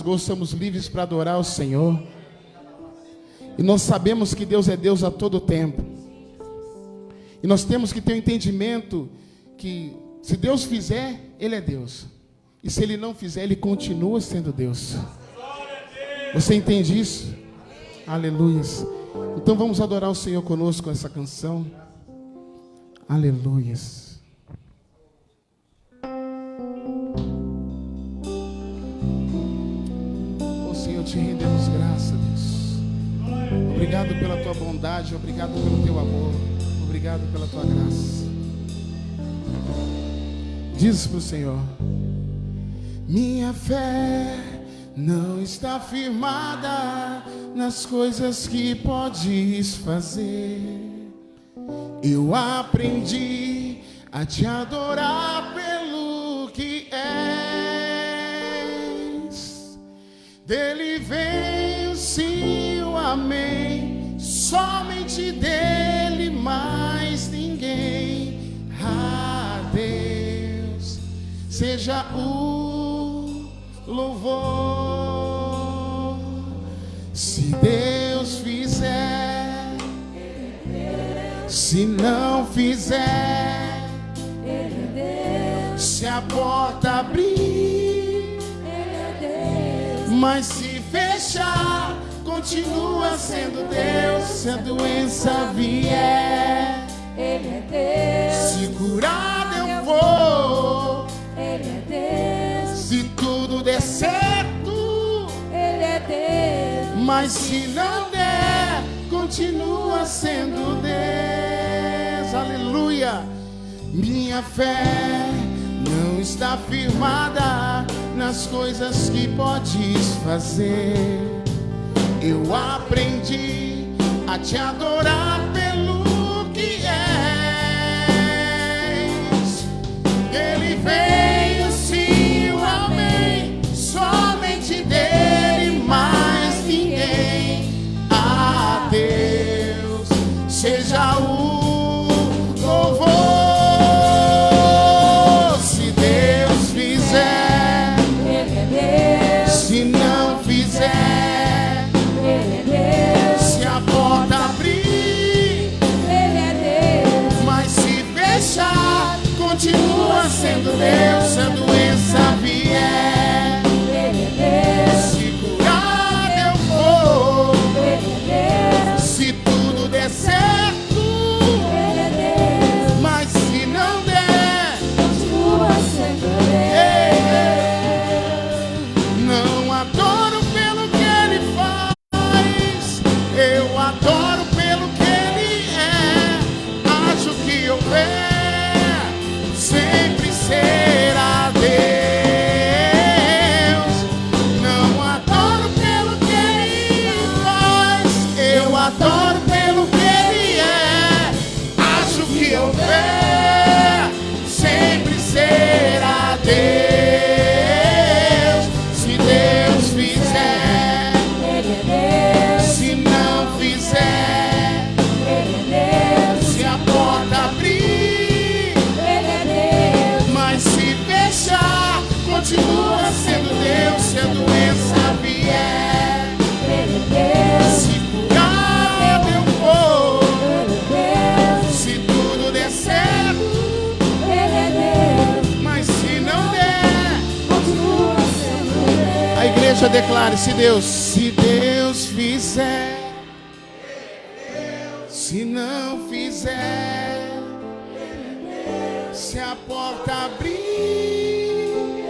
Hoje somos livres para adorar o Senhor. E nós sabemos que Deus é Deus a todo tempo. E nós temos que ter um entendimento que se Deus fizer, Ele é Deus. E se Ele não fizer, Ele continua sendo Deus. Você entende isso? Aleluia. Então vamos adorar o Senhor conosco com essa canção. Aleluia. Senhor, te rendemos graça, Deus. Obrigado pela tua bondade, obrigado pelo teu amor, obrigado pela tua graça. Diz para o Senhor: minha fé não está firmada nas coisas que podes fazer. Eu aprendi a te adorar pelo que és. Dele vem o sim, o amém, somente dele, mais ninguém. A Deus seja o louvor. Se Deus fizer, se não fizer, se a porta abrir, mas se fechar, continua sendo Deus. Se a doença vier, Ele é Deus. Se curado eu vou, Ele é Deus. Se tudo der certo, Ele é Deus. Mas se não der, continua sendo Deus. Aleluia. Minha fé não está firmada nas coisas que podes fazer. Eu aprendi a te adorar pelo que és. Ele veio, sim, o amém, somente dele, mais ninguém. A Deus seja o louvor. Se Deus fizer, se não fizer, Ele é Deus. Se a porta abrir, Ele é Deus. Mas se fechar, continua sendo Deus. Se a doença vier, Ele é Deus. Se curar eu vou, Ele é Deus. Se tudo der certo, Ele é Deus. Mas se não der, continua sendo Deus. Não adoro pelo que Ele faz, eu adoro pelo que Ele é. Acho que houver, sempre será Deus. Não adoro pelo que Ele faz, eu adoro pelo que Ele é. Acho que houver, sempre será Deus. Se Deus fizer, Ele é Deus. Se não fizer, Ele é Deus. Se a porta abrir, Ele é Deus. Mas se fechar, continua sendo Deus. Se a doença vier, Ele é Deus. Se curar eu vou, Ele é Deus. Se tudo der certo, Ele é Deus. Mas se não der, continua sendo Deus. A igreja declare: se Deus fizer, se não fizer, se a porta abrir,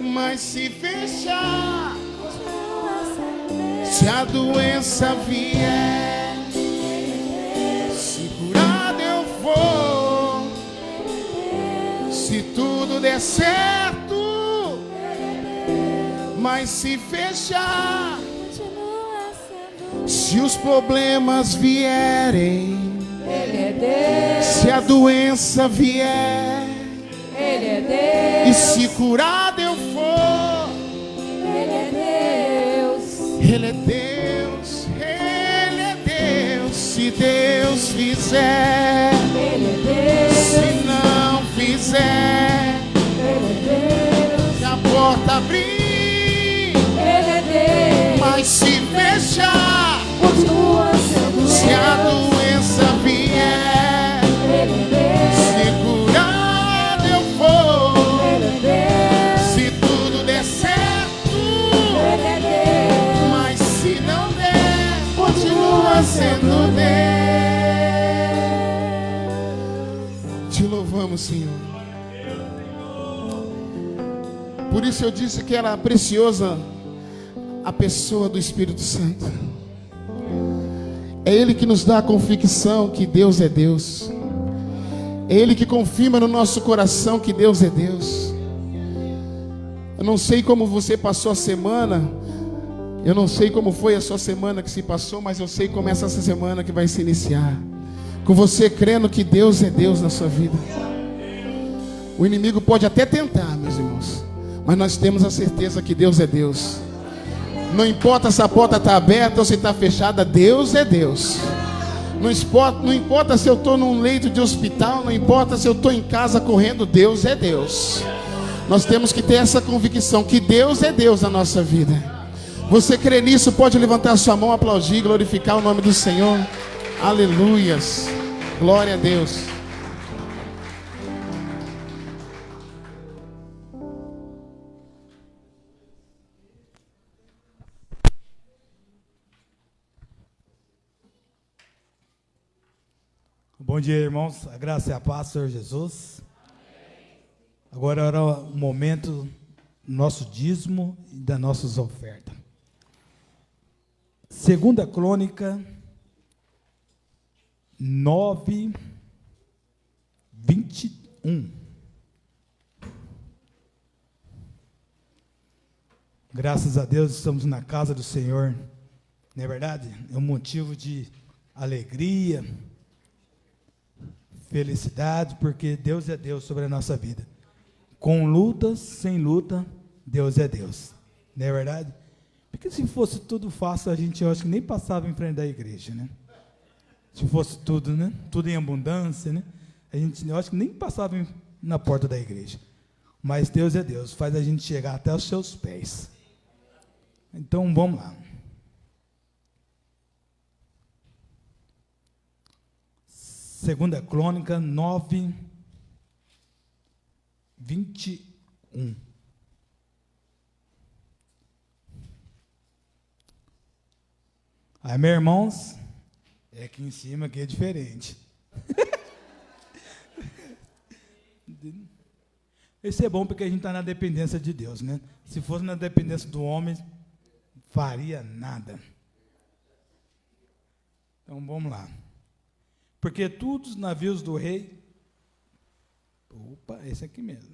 mas se fechar, se a doença vier, se curado eu vou, se tudo der certo, mas se fechar, se os problemas vierem, Ele é Deus. se a doença vier, Ele é e Deus. se curado eu for, Ele é Deus. Ele é Deus, Ele é Deus. Se Deus fizer, Ele é Deus. se não fizer, Ele é Deus. se a porta abrir, Senhor. Por isso eu disse que era preciosa a pessoa do Espírito Santo. É Ele que nos dá a convicção que Deus é Deus. É Ele que confirma no nosso coração que Deus é Deus. Eu não sei como você passou a semana. Eu não sei como foi a sua semana que se passou, mas eu sei como é essa semana que vai se iniciar. Com você crendo que Deus é Deus na sua vida. O inimigo pode até tentar, meus irmãos, mas nós temos a certeza que Deus é Deus. Não importa se a porta está aberta ou se está fechada, Deus é Deus. Não importa se eu estou num leito de hospital, não importa se eu estou em casa correndo, Deus é Deus. Nós temos que ter essa convicção que Deus é Deus na nossa vida. Você crê nisso? Pode levantar a sua mão, aplaudir, glorificar o nome do Senhor. Aleluias. Glória a Deus. Bom dia, irmãos. A graça e a paz do Senhor Jesus. Agora era o momento do nosso dízimo e das nossas ofertas. 2 Crônica 9, 21. Graças a Deus estamos na casa do Senhor, não é verdade? É um motivo de alegria, felicidade, porque Deus é Deus sobre a nossa vida. Com lutas, sem luta, Deus é Deus, não é verdade? Porque se fosse tudo fácil, a gente, eu acho que nem passava em frente da igreja, né? Se fosse tudo, né? Tudo em abundância, né? A gente, eu acho que nem passava na porta da igreja. Mas Deus é Deus, faz a gente chegar até os seus pés. Então, vamos lá. Segunda Crônica 9, 21. Aí, meus irmãos, é aqui em cima que é diferente. Isso é bom porque a gente está na dependência de Deus, né? Se fosse na dependência do homem, faria nada. Então, vamos lá. Porque todos os navios do rei... Opa, esse aqui mesmo.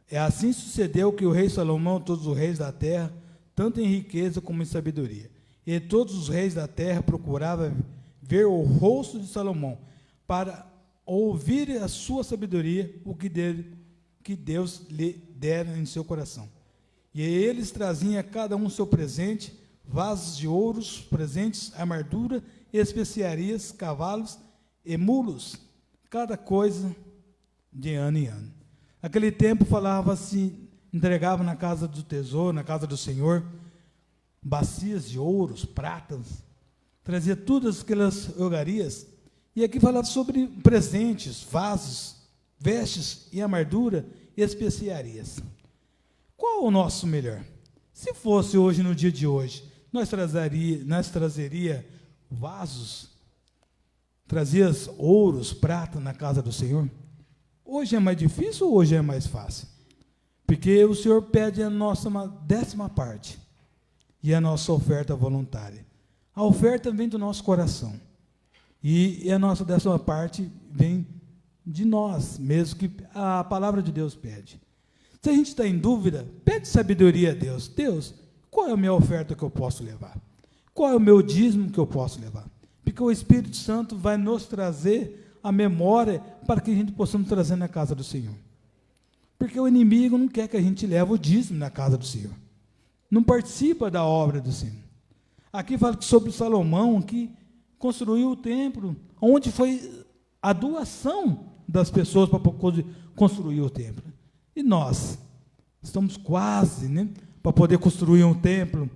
É assim sucedeu que o rei Salomão, todos os reis da terra, tanto em riqueza como em sabedoria, e todos os reis da terra procuravam ver o rosto de Salomão, para ouvir a sua sabedoria, o que Deus lhe dera em seu coração. E eles traziam a cada um seu presente, vasos de ouros, presentes, armadura, especiarias, cavalos e mulos, cada coisa de ano em ano. Naquele tempo falava-se, entregava na casa do tesouro, na casa do Senhor, bacias de ouros, pratas, trazia todas aquelas iguarias. E aqui falava sobre presentes, vasos, vestes e armadura e especiarias. Qual o nosso melhor? Se fosse hoje, no dia de hoje, nós trazeria vasos, trazias ouros, prata na casa do Senhor? Hoje é mais difícil ou hoje é mais fácil? Porque o Senhor pede a nossa 10ª parte e a nossa oferta voluntária. A oferta vem do nosso coração e a nossa 10ª parte vem de nós, mesmo que a palavra de Deus pede. Se a gente está em dúvida, pede sabedoria a Deus. Deus, qual é a minha oferta que eu posso levar? Qual é o meu dízimo que eu posso levar? Porque o Espírito Santo vai nos trazer a memória para que a gente possamos trazer na casa do Senhor. Porque o inimigo não quer que a gente leve o dízimo na casa do Senhor. Não participa da obra do Senhor. Aqui fala sobre Salomão, que construiu o templo, onde foi a doação das pessoas para construir o templo. E nós estamos quase, para poder construir um templo.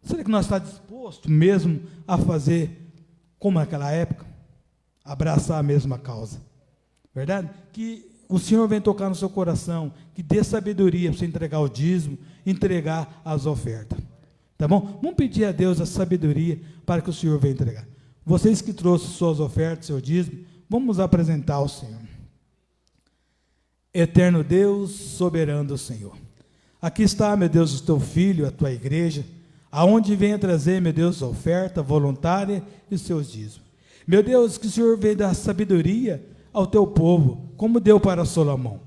Será que nós estamos dispostos mesmo a fazer como naquela época? Abraçar a mesma causa. Verdade? Que o Senhor vem tocar no seu coração, que dê sabedoria para você entregar o dízimo, entregar as ofertas. Tá bom? Vamos pedir a Deus a sabedoria para que o Senhor venha entregar. Vocês que trouxeram suas ofertas, seu dízimo, Vamos apresentar ao Senhor. Eterno Deus, soberano Senhor. Aqui está, meu Deus, o teu filho, a tua igreja, aonde venha trazer, meu Deus, a oferta voluntária e os seus dízimos. Meu Deus, que o Senhor venha dar sabedoria ao teu povo, como deu para Salomão.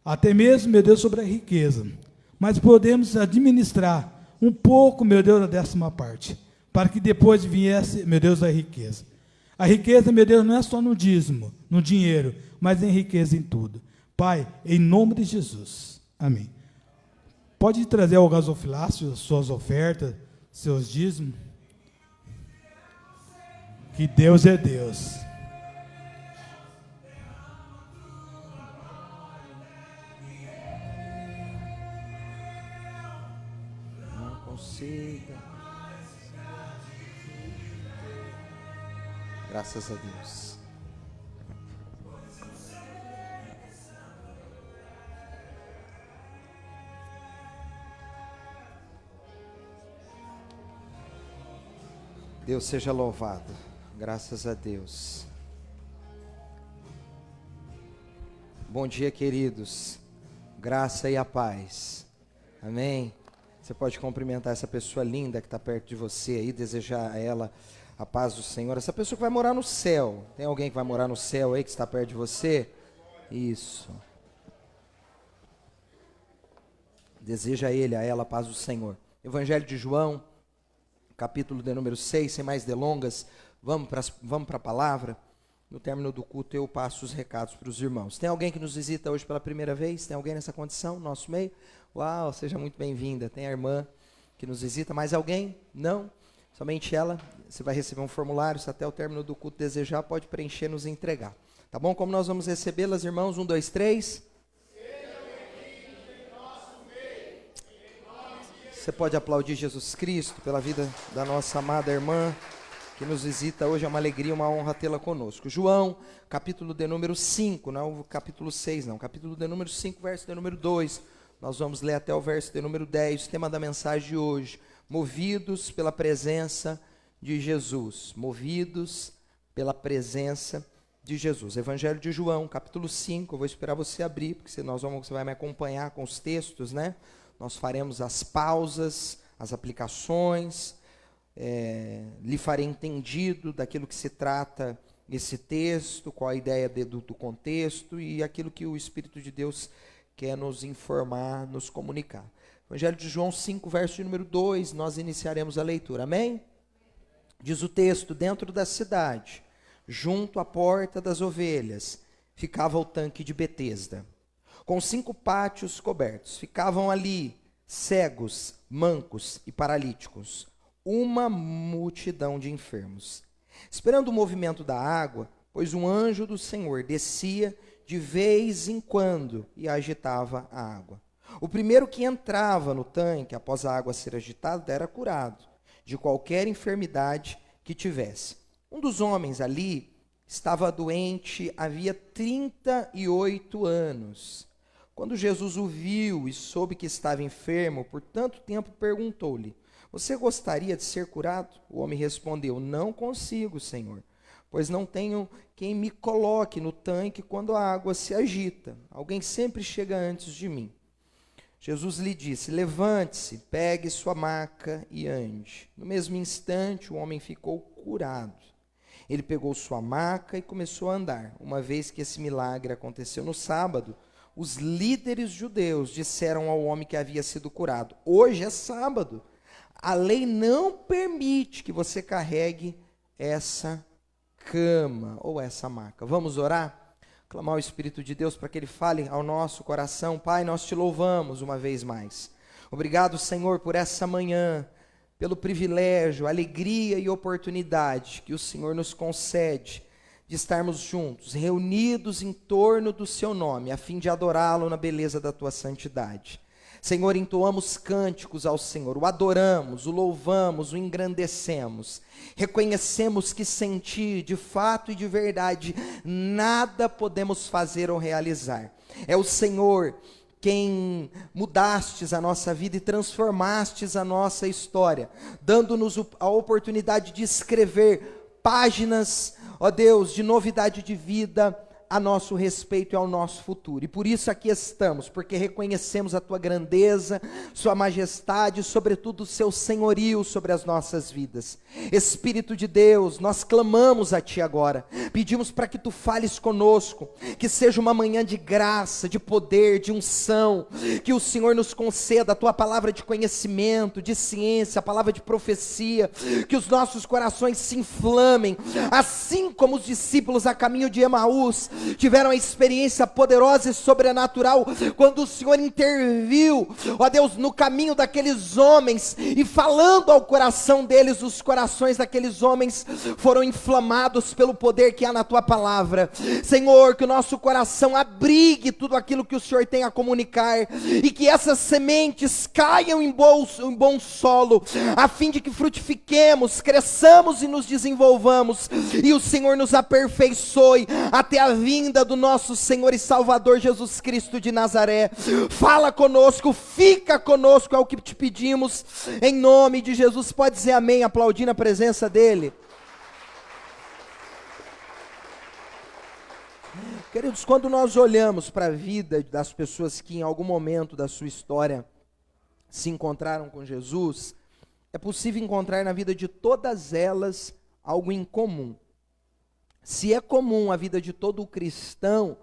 Até mesmo, meu Deus, sobre a riqueza. Mas podemos administrar um pouco, meu Deus, da 10ª parte, para que depois viesse, meu Deus, a riqueza. A riqueza, meu Deus, não é só no dízimo, no dinheiro, mas em riqueza em tudo. Pai, em nome de Jesus. Amém. Pode trazer ao gasofilácio suas ofertas, seus dízimos. Que Deus é Deus. Não consiga. Graças a Deus. Deus seja louvado. Graças a Deus. Bom dia, queridos. Graça e a paz. Amém. Você pode cumprimentar essa pessoa linda que está perto de você aí, desejar a ela a paz do Senhor. Essa pessoa que vai morar no céu. Tem alguém que vai morar no céu aí que está perto de você? Isso. Deseja a ela a paz do Senhor. Evangelho de João, capítulo de número 6, sem mais delongas, vamos para a palavra. No término do culto eu passo os recados para os irmãos. Tem alguém que nos visita hoje pela primeira vez? Tem alguém nessa condição, no nosso meio? Uau, seja muito bem-vinda. Tem a irmã que nos visita, mais alguém? Não? Somente ela. Você vai receber um formulário, se até o término do culto desejar, pode preencher e nos entregar. Tá bom? Como nós vamos recebê-las, irmãos? 1, 2, 3. Você pode aplaudir Jesus Cristo pela vida da nossa amada irmã que nos visita hoje. É uma alegria, uma honra tê-la conosco. João, capítulo de número 5, não é o capítulo 6 não, capítulo de número 5, verso de número 2. Nós vamos ler até o verso de número 10, o tema da mensagem de hoje: movidos pela presença de Jesus. Movidos pela presença de Jesus. Evangelho de João, capítulo 5, eu vou esperar você abrir, porque você vai me acompanhar com os textos, né? Nós faremos as pausas, as aplicações, lhe farei entendido daquilo que se trata esse texto, qual a ideia do contexto e aquilo que o Espírito de Deus quer nos informar, nos comunicar. Evangelho de João 5, verso de número 2, nós iniciaremos a leitura, amém? Diz o texto: dentro da cidade, junto à porta das ovelhas, ficava o tanque de Betesda, com 5 pátios cobertos. Ficavam ali cegos, mancos e paralíticos, uma multidão de enfermos, esperando o movimento da água, pois um anjo do Senhor descia de vez em quando e agitava a água. O primeiro que entrava no tanque, após a água ser agitada, era curado de qualquer enfermidade que tivesse. Um dos homens ali estava doente havia 38 anos. Quando Jesus o viu e soube que estava enfermo por tanto tempo, perguntou-lhe: você gostaria de ser curado? O homem respondeu: não consigo, Senhor, pois não tenho quem me coloque no tanque quando a água se agita. Alguém sempre chega antes de mim. Jesus lhe disse: levante-se, pegue sua maca e ande. No mesmo instante, o homem ficou curado. Ele pegou sua maca e começou a andar. Uma vez que esse milagre aconteceu no sábado, os líderes judeus disseram ao homem que havia sido curado: hoje é sábado, a lei não permite que você carregue essa cama ou essa maca. Vamos orar? Clamar ao Espírito de Deus para que Ele fale ao nosso coração. Pai, nós te louvamos uma vez mais. Obrigado, Senhor, por essa manhã, pelo privilégio, alegria e oportunidade que o Senhor nos concede de estarmos juntos, reunidos em torno do Seu nome, a fim de adorá-lo na beleza da Tua santidade. Senhor, entoamos cânticos ao Senhor, o adoramos, o louvamos, o engrandecemos. Reconhecemos que sem Ti, de fato e de verdade, nada podemos fazer ou realizar. É o Senhor quem mudastes a nossa vida e transformastes a nossa história, dando-nos a oportunidade de escrever páginas, ó Deus, de novidade de vida a nosso respeito e ao nosso futuro. E por isso aqui estamos, porque reconhecemos a tua grandeza, sua majestade, sobretudo o seu senhorio sobre as nossas vidas. Espírito de Deus, nós clamamos a ti agora, pedimos para que tu fales conosco, que seja uma manhã de graça, de poder, de unção, que o Senhor nos conceda a tua palavra de conhecimento, de ciência, a palavra de profecia, que os nossos corações se inflamem, assim como os discípulos a caminho de Emaús tiveram a experiência poderosa e sobrenatural, quando o Senhor interviu, ó Deus, no caminho daqueles homens, e falando ao coração deles, os corações daqueles homens foram inflamados pelo poder que há na tua palavra. Senhor, que o nosso coração abrigue tudo aquilo que o Senhor tem a comunicar, e que essas sementes caiam em bom solo, a fim de que frutifiquemos, cresçamos e nos desenvolvamos, e o Senhor nos aperfeiçoe até a vinda do nosso Senhor e Salvador Jesus Cristo de Nazaré. Fala conosco, fica conosco, é o que te pedimos, em nome de Jesus. Pode dizer amém, aplaudindo a presença dEle. Queridos, quando nós olhamos para a vida das pessoas que em algum momento da sua história se encontraram com Jesus, é possível encontrar na vida de todas elas algo em comum. Se é comum a vida de todo cristão,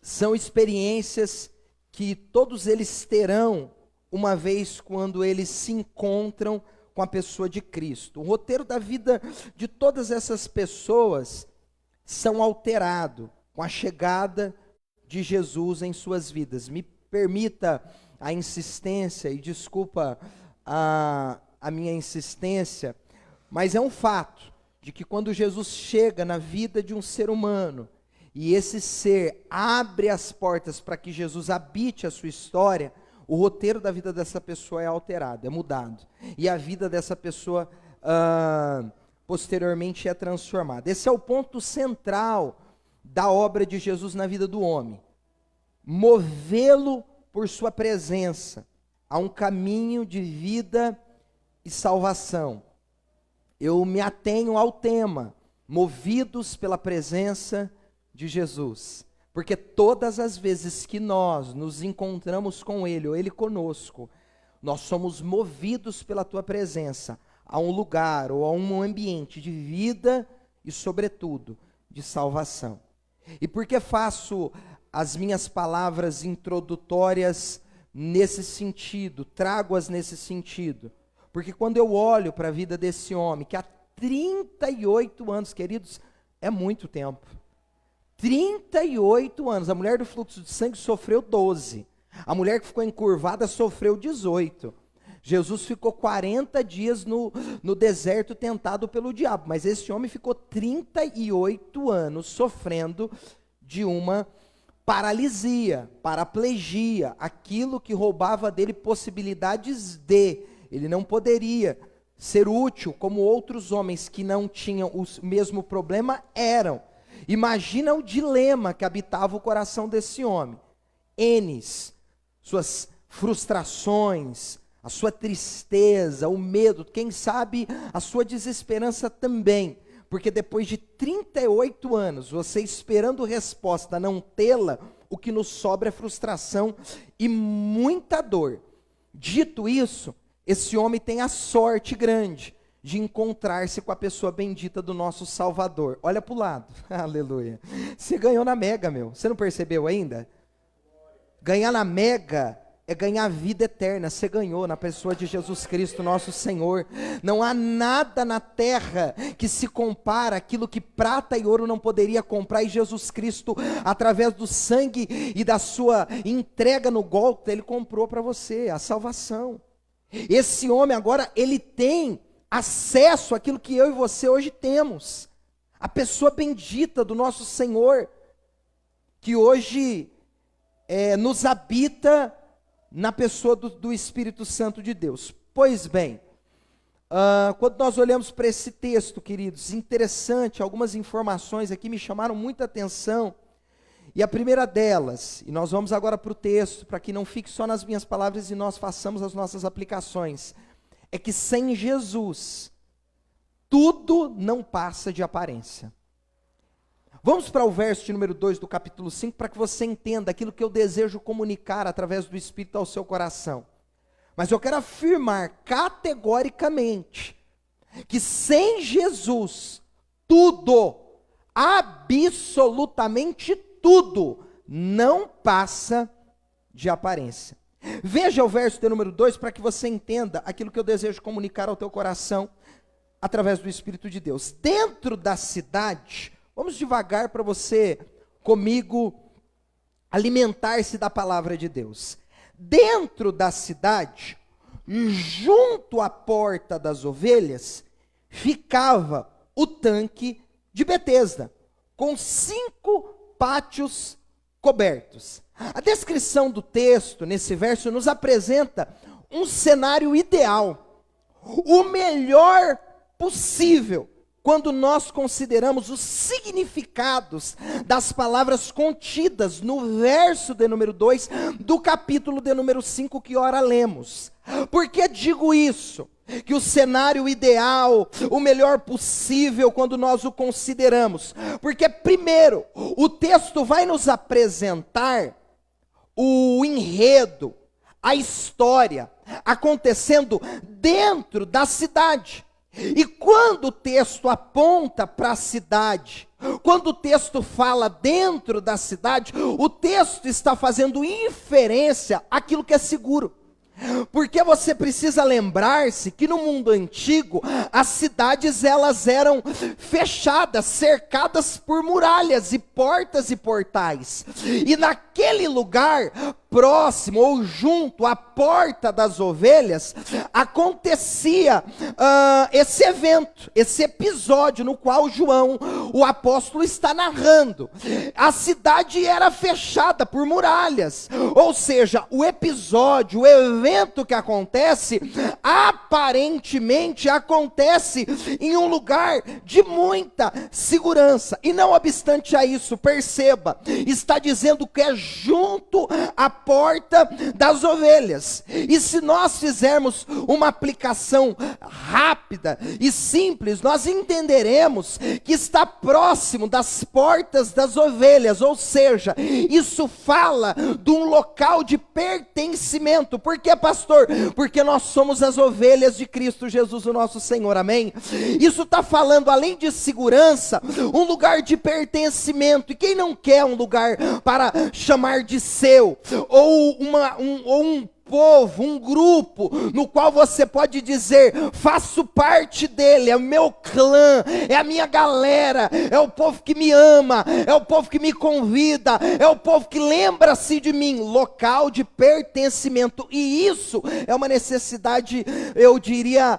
são experiências que todos eles terão uma vez quando eles se encontram com a pessoa de Cristo. O roteiro da vida de todas essas pessoas são alterado com a chegada de Jesus em suas vidas. Me permita a insistência, e desculpa a minha insistência, mas é um fato de que quando Jesus chega na vida de um ser humano, e esse ser abre as portas para que Jesus habite a sua história, o roteiro da vida dessa pessoa é alterado, é mudado, e a vida dessa pessoa posteriormente é transformada. Esse é o ponto central da obra de Jesus na vida do homem, movê-lo por sua presença a um caminho de vida e salvação. Eu me atenho ao tema, movidos pela presença de Jesus, porque todas as vezes que nós nos encontramos com Ele, ou Ele conosco, nós somos movidos pela tua presença, a um lugar ou a um ambiente de vida e, sobretudo, de salvação. E por que faço as minhas palavras introdutórias nesse sentido, trago-as nesse sentido? Porque quando eu olho para a vida desse homem, que há 38 anos, queridos, é muito tempo. 38 anos, a mulher do fluxo de sangue sofreu 12. A mulher que ficou encurvada sofreu 18. Jesus ficou 40 dias no deserto tentado pelo diabo, mas esse homem ficou 38 anos sofrendo de uma paralisia, paraplegia, aquilo que roubava dele possibilidades de... Ele não poderia ser útil como outros homens que não tinham o mesmo problema eram. Imagina o dilema que habitava o coração desse homem. Suas frustrações, a sua tristeza, o medo, quem sabe a sua desesperança também. Porque depois de 38 anos, você esperando resposta, não tê-la, o que nos sobra é frustração e muita dor. Dito isso, esse homem tem a sorte grande de encontrar-se com a pessoa bendita do nosso Salvador. Olha para o lado, aleluia. Você ganhou na Mega, meu. Você não percebeu ainda? Ganhar na Mega é ganhar a vida eterna. Você ganhou na pessoa de Jesus Cristo, nosso Senhor. Não há nada na terra que se compara àquilo que prata e ouro não poderia comprar, e Jesus Cristo, através do sangue e da sua entrega no Gólgota, Ele comprou para você a salvação. Esse homem agora, ele tem acesso àquilo que eu e você hoje temos, a pessoa bendita do nosso Senhor, que hoje nos habita na pessoa do Espírito Santo de Deus. Pois bem, quando nós olhamos para esse texto, queridos, interessante, algumas informações aqui me chamaram muita atenção, e a primeira delas, e nós vamos agora para o texto, para que não fique só nas minhas palavras e nós façamos as nossas aplicações, é que sem Jesus, tudo não passa de aparência. Vamos para o verso de número 2 do capítulo 5, para que você entenda aquilo que eu desejo comunicar através do Espírito ao seu coração. Mas eu quero afirmar categoricamente que sem Jesus, tudo, absolutamente tudo, não passa de aparência. Veja o verso de número 2 para que você entenda aquilo que eu desejo comunicar ao teu coração através do Espírito de Deus. Dentro da cidade, vamos devagar para você, comigo, alimentar-se da palavra de Deus. Dentro da cidade, junto à porta das ovelhas, ficava o tanque de Betesda, com 5 pátios cobertos. A descrição do texto, nesse verso, nos apresenta um cenário ideal, o melhor possível, quando nós consideramos os significados das palavras contidas no verso de número 2 do capítulo de número 5 que ora lemos. Por que digo isso? Que o cenário ideal, o melhor possível quando nós o consideramos. Porque primeiro, o texto vai nos apresentar o enredo, a história acontecendo dentro da cidade. E quando o texto aponta para a cidade, quando o texto fala dentro da cidade, o texto está fazendo inferência àquilo que é seguro. Porque você precisa lembrar-se que no mundo antigo, as cidades elas eram fechadas, cercadas por muralhas e portais. E naquele lugar, próximo ou junto à porta das ovelhas, acontecia esse evento, esse episódio no qual João, o apóstolo, está narrando. A cidade era fechada por muralhas, ou seja, o episódio, o evento que acontece, aparentemente acontece em um lugar de muita segurança. E não obstante a isso, perceba, está dizendo que é junto à porta das ovelhas. E se nós fizermos uma aplicação rápida e simples, nós entenderemos que está próximo das portas das ovelhas, ou seja, isso fala de um local de pertencimento. Por que, pastor? Porque nós somos as ovelhas de Cristo Jesus, o nosso Senhor, amém? Isso está falando, além de segurança, um lugar de pertencimento. E quem não quer um lugar para chamar de seu, ou um povo, um grupo, no qual você pode dizer, faço parte dele, é o meu clã, é a minha galera, é o povo que me ama, é o povo que me convida, é o povo que lembra-se de mim, local de pertencimento. E isso é uma necessidade, eu diria,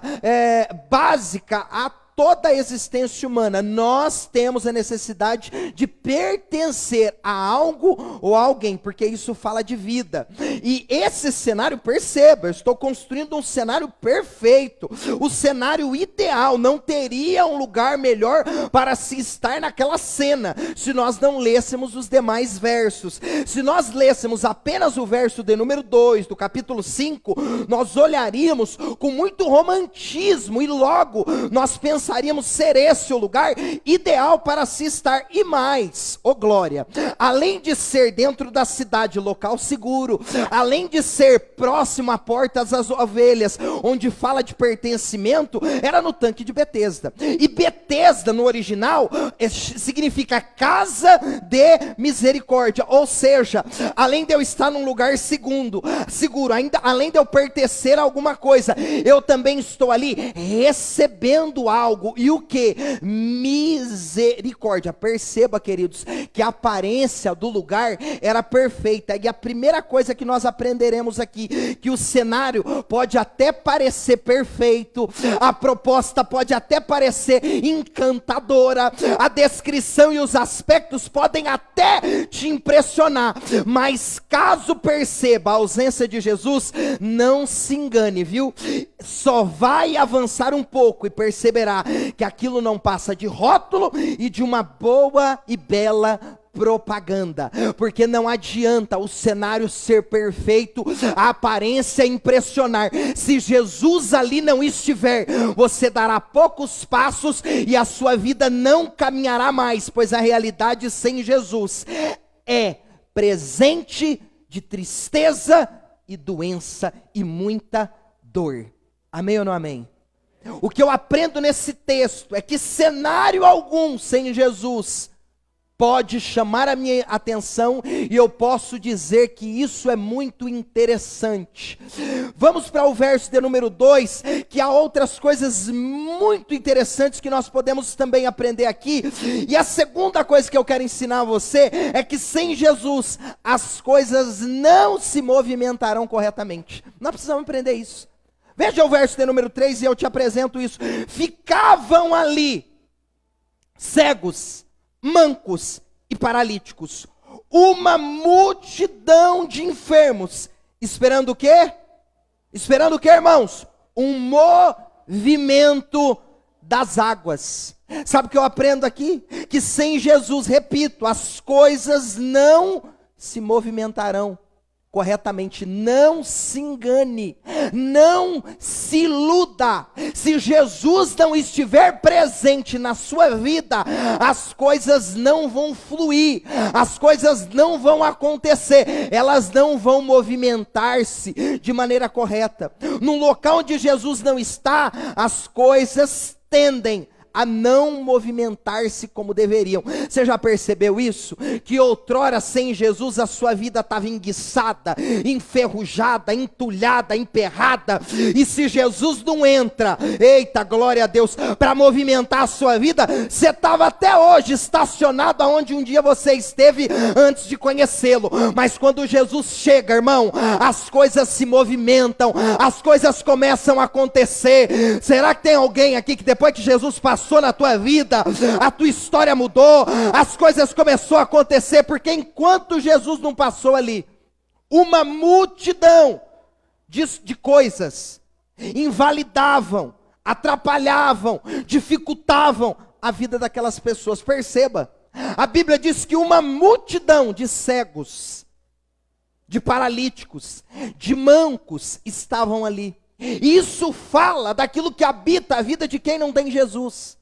básica a toda a existência humana. Nós temos a necessidade de pertencer a algo ou a alguém, porque isso fala de vida. E esse cenário, perceba, eu estou construindo um cenário perfeito, o cenário ideal. Não teria um lugar melhor para se estar naquela cena, se nós não lêssemos os demais versos. Se nós lêssemos apenas o verso de número 2 do capítulo 5, nós olharíamos com muito romantismo e logo nós pensaríamos ser esse o lugar ideal para se estar. E mais, glória, além de ser dentro da cidade, local seguro, além de ser próximo à porta das ovelhas, onde fala de pertencimento, era no tanque de Betesda. E Betesda no original significa casa de misericórdia, ou seja, além de eu estar num lugar seguro, ainda além de eu pertencer a alguma coisa, eu também estou ali recebendo algo. E o que? Misericórdia. Perceba, queridos, que a aparência do lugar era perfeita. E a primeira coisa que nós aprenderemos aqui, que o cenário pode até parecer perfeito, a proposta pode até parecer encantadora, a descrição e os aspectos podem até te impressionar, mas caso perceba a ausência de Jesus, não se engane, viu? Só vai avançar um pouco e perceberá que aquilo não passa de rótulo e de uma boa e bela propaganda, porque não adianta o cenário ser perfeito, a aparência impressionar. Se Jesus ali não estiver, você dará poucos passos e a sua vida não caminhará mais, pois a realidade sem Jesus é presente de tristeza e doença e muita dor. Amém ou não amém? O que eu aprendo nesse texto é que cenário algum sem Jesus pode chamar a minha atenção, e eu posso dizer que isso é muito interessante. Vamos para o verso de número 2, que há outras coisas muito interessantes que nós podemos também aprender aqui. E a segunda coisa que eu quero ensinar a você é que sem Jesus as coisas não se movimentarão corretamente. Nós precisamos aprender isso. Veja o verso de número 3 e eu te apresento isso. Ficavam ali cegos, mancos e paralíticos, uma multidão de enfermos, esperando o quê? Esperando o quê, irmãos? Um movimento das águas. Sabe o que eu aprendo aqui? Que sem Jesus, repito, as coisas não se movimentarão corretamente. Não se engane, não se iluda. Se Jesus não estiver presente na sua vida, as coisas não vão fluir, as coisas não vão acontecer, elas não vão movimentar-se de maneira correta. No local onde Jesus não está, as coisas tendem a não movimentar-se como deveriam. Você já percebeu isso? Que outrora sem Jesus a sua vida estava enguiçada, enferrujada, entulhada, emperrada, e se Jesus não entra, eita, glória a Deus, para movimentar a sua vida, você estava até hoje estacionado aonde um dia você esteve antes de conhecê-lo. Mas quando Jesus chega, irmão, as coisas se movimentam, as coisas começam a acontecer. Será que tem alguém aqui que depois que Jesus passou na tua vida, a tua história mudou, as coisas começaram a acontecer? Porque enquanto Jesus não passou ali, uma multidão de coisas invalidavam, atrapalhavam, dificultavam a vida daquelas pessoas. Perceba, a Bíblia diz que uma multidão de cegos, de paralíticos, de mancos estavam ali. Isso fala daquilo que habita a vida de quem não tem Jesus.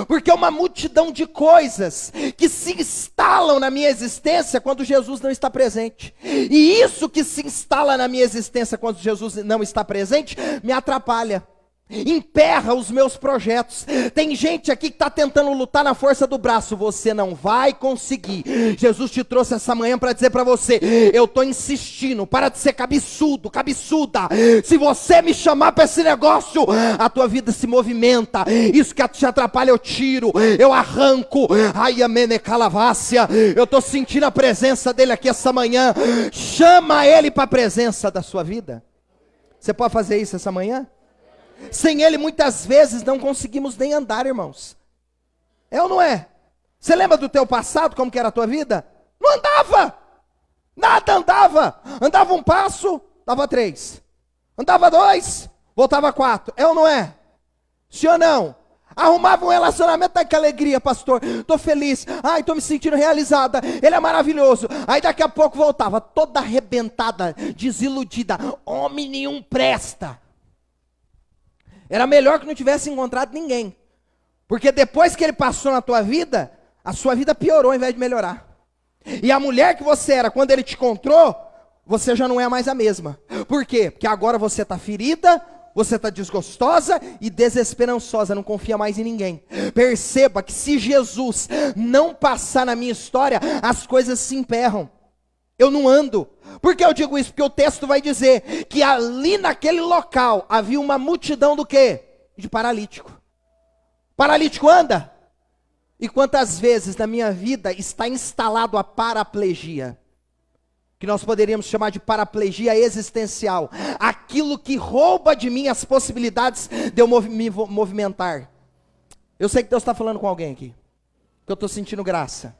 Porque é uma multidão de coisas que se instalam na minha existência quando Jesus não está presente. E isso que se instala na minha existência quando Jesus não está presente, me atrapalha, emperra os meus projetos. Tem gente aqui que está tentando lutar na força do braço. Você não vai conseguir. Jesus te trouxe essa manhã para dizer para você: eu estou insistindo, para de ser cabeçudo, cabeçuda. Se você me chamar para esse negócio, a tua vida se movimenta. Isso que te atrapalha eu tiro, eu arranco. Ai, amene calavácia. Eu estou sentindo a presença dele aqui essa manhã. Chama ele para a presença da sua vida. Você pode fazer isso essa manhã? Sem ele muitas vezes não conseguimos nem andar, irmãos. É ou não é? Você lembra do teu passado, como que era a tua vida? Não andava, nada andava. Andava um passo, dava 3. Andava 2, voltava 4. É ou não é? Sim ou não? Arrumava um relacionamento, que alegria, pastor, estou feliz, ai, estou me sentindo realizada, ele é maravilhoso. Aí daqui a pouco voltava toda arrebentada, desiludida. Homem nenhum presta. Era melhor que não tivesse encontrado ninguém. Porque depois que ele passou na tua vida, a sua vida piorou ao invés de melhorar. E a mulher que você era quando ele te encontrou, você já não é mais a mesma. Por quê? Porque agora você está ferida, você está desgostosa e desesperançosa, não confia mais em ninguém. Perceba que se Jesus não passar na minha história, as coisas se emperram. Eu não ando. Por que eu digo isso? Porque o texto vai dizer que ali naquele local havia uma multidão do quê? De paralítico. Paralítico anda? E quantas vezes na minha vida está instalado a paraplegia? Que nós poderíamos chamar de paraplegia existencial. Aquilo que rouba de mim as possibilidades de eu me movimentar. Eu sei que Deus está falando com alguém aqui. Que eu estou sentindo graça.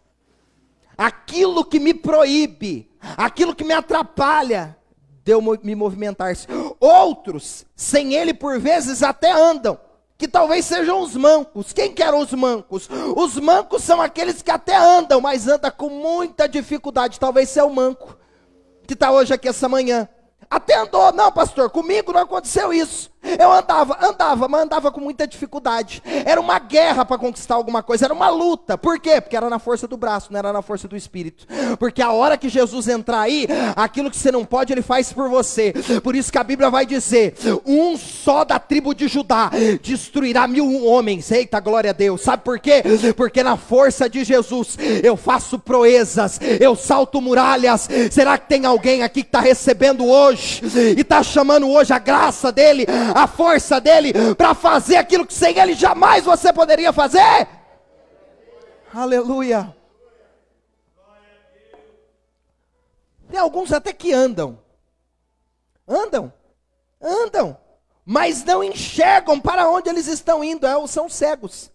Aquilo que me proíbe, aquilo que me atrapalha de eu me movimentar. Outros, sem ele por vezes até andam. que talvez sejam os mancos. Quem que eram os mancos? Os mancos são aqueles que até andam, mas andam com muita dificuldade. Talvez você é o manco que está hoje aqui essa manhã. Até andou, não pastor, comigo não aconteceu isso. Eu andava, mas andava com muita dificuldade. Era uma guerra para conquistar alguma coisa, era uma luta. Por quê? Porque era na força do braço, não era na força do espírito. Porque a hora que Jesus entrar aí, aquilo que você não pode, ele faz por você. Por isso que a Bíblia vai dizer, um só da tribo de Judá destruirá 1000 homens. Eita, glória a Deus. Sabe por quê? Porque na força de Jesus, eu faço proezas, eu salto muralhas. Será que tem alguém aqui que está recebendo hoje, e está chamando hoje a graça dele, a força dele, para fazer aquilo que sem ele jamais você poderia fazer? Aleluia. Tem alguns até que andam, mas não enxergam para onde eles estão indo, são cegos.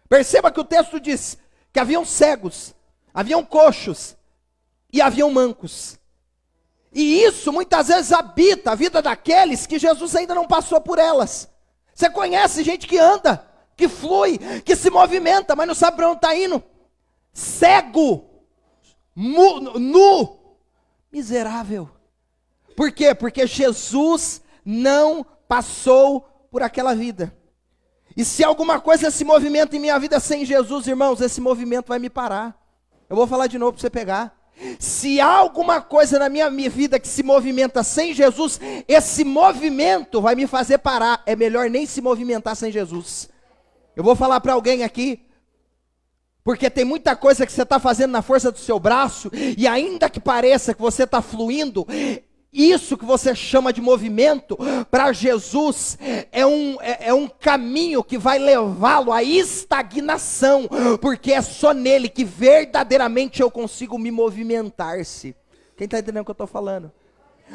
Perceba que o texto diz que haviam cegos, haviam coxos e haviam mancos. E isso muitas vezes habita a vida daqueles que Jesus ainda não passou por elas. Você conhece gente que anda, que flui, que se movimenta, mas não sabe para onde está indo. Cego, nu, miserável. Por quê? Porque Jesus não passou por aquela vida. E se alguma coisa se movimenta em minha vida sem Jesus, irmãos, esse movimento vai me parar. Eu vou falar de novo para você pegar. Se há alguma coisa na minha vida que se movimenta sem Jesus, esse movimento vai me fazer parar. É melhor nem se movimentar sem Jesus. Eu vou falar para alguém aqui, porque tem muita coisa que você está fazendo na força do seu braço, e ainda que pareça que você está fluindo, isso que você chama de movimento, para Jesus, é um caminho que vai levá-lo à estagnação, porque é só nele que verdadeiramente eu consigo me movimentar-se. Quem está entendendo o que eu estou falando?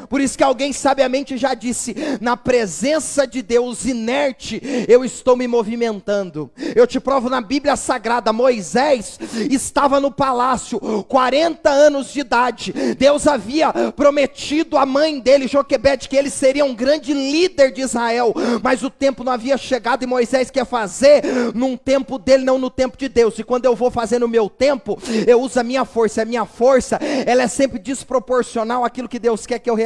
Por isso que alguém sabiamente já disse, na presença de Deus inerte, eu estou me movimentando. Eu te provo na Bíblia Sagrada, Moisés estava no palácio, 40 anos de idade. Deus havia prometido à mãe dele, Joquebede, que ele seria um grande líder de Israel, mas o tempo não havia chegado e Moisés quer fazer num tempo dele, não no tempo de Deus. E quando eu vou fazer no meu tempo, eu uso a minha força ela é sempre desproporcional àquilo que Deus quer que eu realize.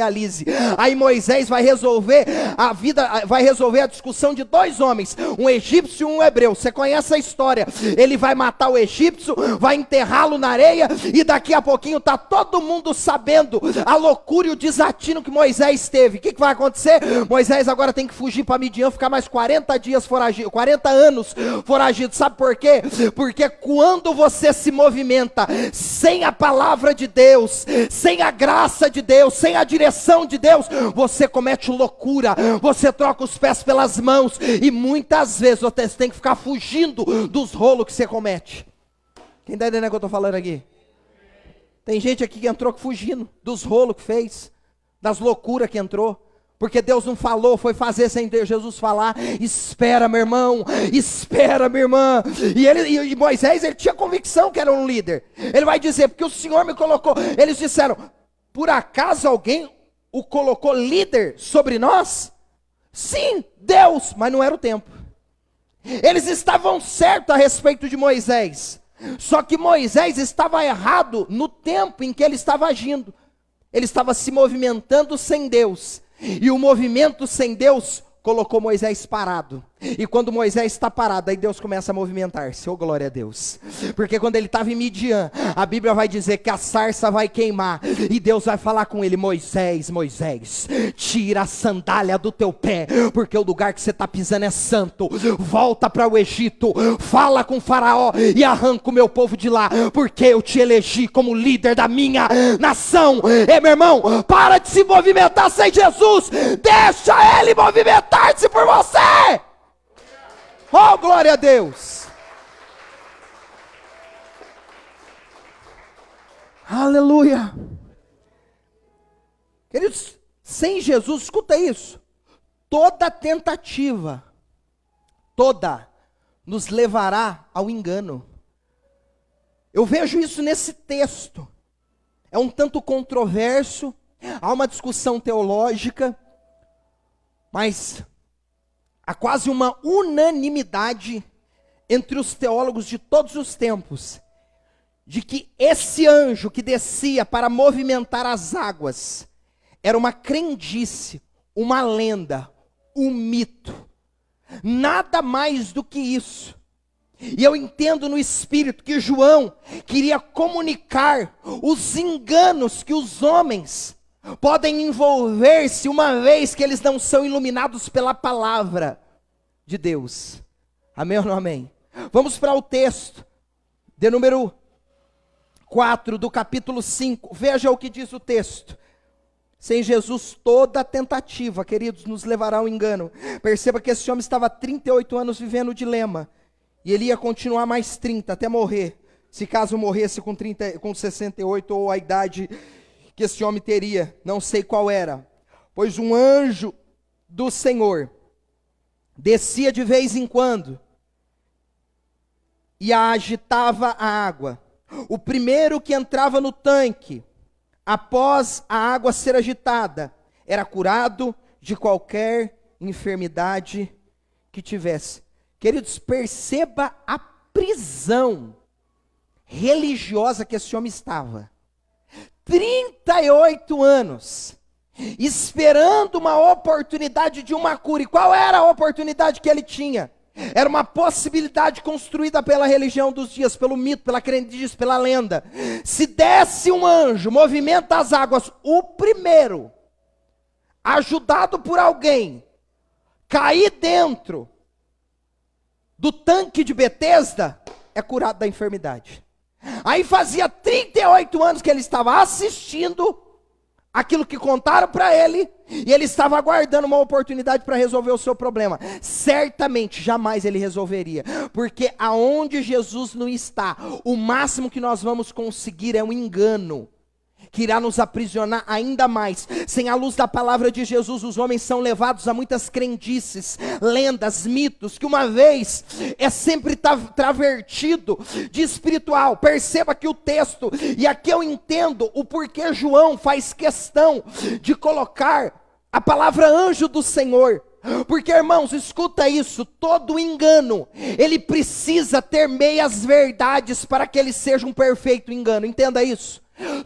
Aí Moisés vai resolver a discussão de 2 homens, um egípcio e um hebreu. Você conhece a história? Ele vai matar o egípcio, vai enterrá-lo na areia, e daqui a pouquinho está todo mundo sabendo a loucura e o desatino que Moisés teve. O que vai acontecer? Moisés agora tem que fugir para Midian, ficar mais 40 anos foragido. Sabe por quê? Porque quando você se movimenta sem a palavra de Deus, sem a graça de Deus, sem a direção de Deus, você comete loucura, você troca os pés pelas mãos, e muitas vezes você tem que ficar fugindo dos rolos que você comete. Quem está entendendo o que eu estou falando aqui? Tem gente aqui que entrou fugindo dos rolos que fez, das loucuras que entrou, porque Deus não falou, foi fazer sem Jesus falar. Espera, meu irmão, espera, minha irmã. E Moisés, ele tinha convicção que era um líder. Ele vai dizer, porque o Senhor me colocou. Eles disseram, por acaso alguém o colocou líder sobre nós? Sim, Deus, mas não era o tempo. Eles estavam certos a respeito de Moisés, só que Moisés estava errado no tempo em que ele estava agindo. Ele estava se movimentando sem Deus, e o movimento sem Deus colocou Moisés parado. E quando Moisés está parado, aí Deus começa a movimentar-se. Oh, glória a Deus. Porque quando ele estava em Midian, a Bíblia vai dizer que a sarça vai queimar, e Deus vai falar com ele, Moisés, Moisés, tira a sandália do teu pé, porque o lugar que você está pisando é santo. Volta para o Egito, fala com Faraó e arranca o meu povo de lá, porque eu te elegi como líder da minha nação. Meu irmão, para de se movimentar sem Jesus, deixa ele movimentar-se por você. Oh, glória a Deus. Aleluia. Queridos, sem Jesus, escuta isso, toda tentativa, nos levará ao engano. Eu vejo isso nesse texto. É um tanto controverso, há uma discussão teológica, mas há quase uma unanimidade entre os teólogos de todos os tempos, de que esse anjo que descia para movimentar as águas, era uma crendice, uma lenda, um mito, nada mais do que isso. E eu entendo no Espírito que João queria comunicar os enganos que os homens podem envolver-se uma vez que eles não são iluminados pela palavra de Deus. Amém ou não amém? Vamos para o texto de número 4 do capítulo 5. Veja o que diz o texto. Sem Jesus, toda tentativa, queridos, nos levará ao engano. Perceba que esse homem estava há 38 anos vivendo o dilema. E ele ia continuar mais 30 até morrer. Se caso morresse com 68 ou a idade que esse homem teria, não sei qual era. Pois um anjo do Senhor descia de vez em quando e agitava a água. O primeiro que entrava no tanque, após a água ser agitada, era curado de qualquer enfermidade que tivesse. Queridos, perceba a prisão religiosa que esse homem estava. 38 anos, esperando uma oportunidade de uma cura. E qual era a oportunidade que ele tinha? Era uma possibilidade construída pela religião dos dias, pelo mito, pela crendice, pela lenda. Se desse um anjo, movimenta as águas, o primeiro, ajudado por alguém, cair dentro do tanque de Betesda, é curado da enfermidade. Aí fazia 38 anos que ele estava assistindo aquilo que contaram para ele, e ele estava aguardando uma oportunidade para resolver o seu problema. Certamente, jamais ele resolveria, porque aonde Jesus não está, o máximo que nós vamos conseguir é um engano, que irá nos aprisionar ainda mais. Sem a luz da palavra de Jesus, os homens são levados a muitas crendices, lendas, mitos, que uma vez é sempre travertido de espiritual. Perceba que o texto, e aqui eu entendo o porquê João faz questão de colocar a palavra anjo do Senhor. Porque, irmãos, escuta isso, todo engano, ele precisa ter meias verdades para que ele seja um perfeito engano. Entenda isso.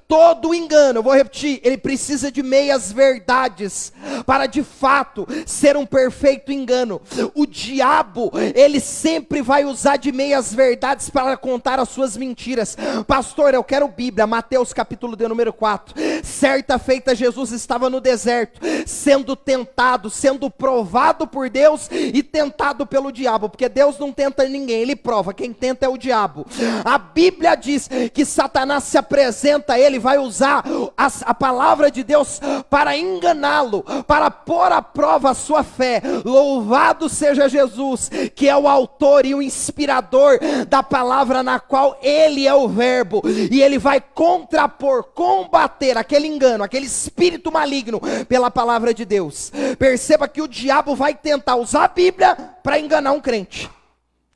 Todo engano, eu vou repetir, ele precisa de meias verdades para de fato ser um perfeito engano. O diabo, ele sempre vai usar de meias verdades para contar as suas mentiras. Pastor, eu quero Bíblia. Mateus capítulo de número 4. Certa feita Jesus estava no deserto, sendo tentado, sendo provado por Deus e tentado pelo diabo, porque Deus não tenta ninguém, ele prova, quem tenta é o diabo. A Bíblia diz que Satanás se apresenta a ele, vai usar a palavra de Deus para enganá-lo, para pôr à prova a sua fé. Louvado seja Jesus, que é o autor e o inspirador da palavra, na qual ele é o verbo, e ele vai contrapor, combater aquele engano, aquele espírito maligno pela palavra de Deus. Perceba que o diabo vai tentar usar a Bíblia para enganar um crente.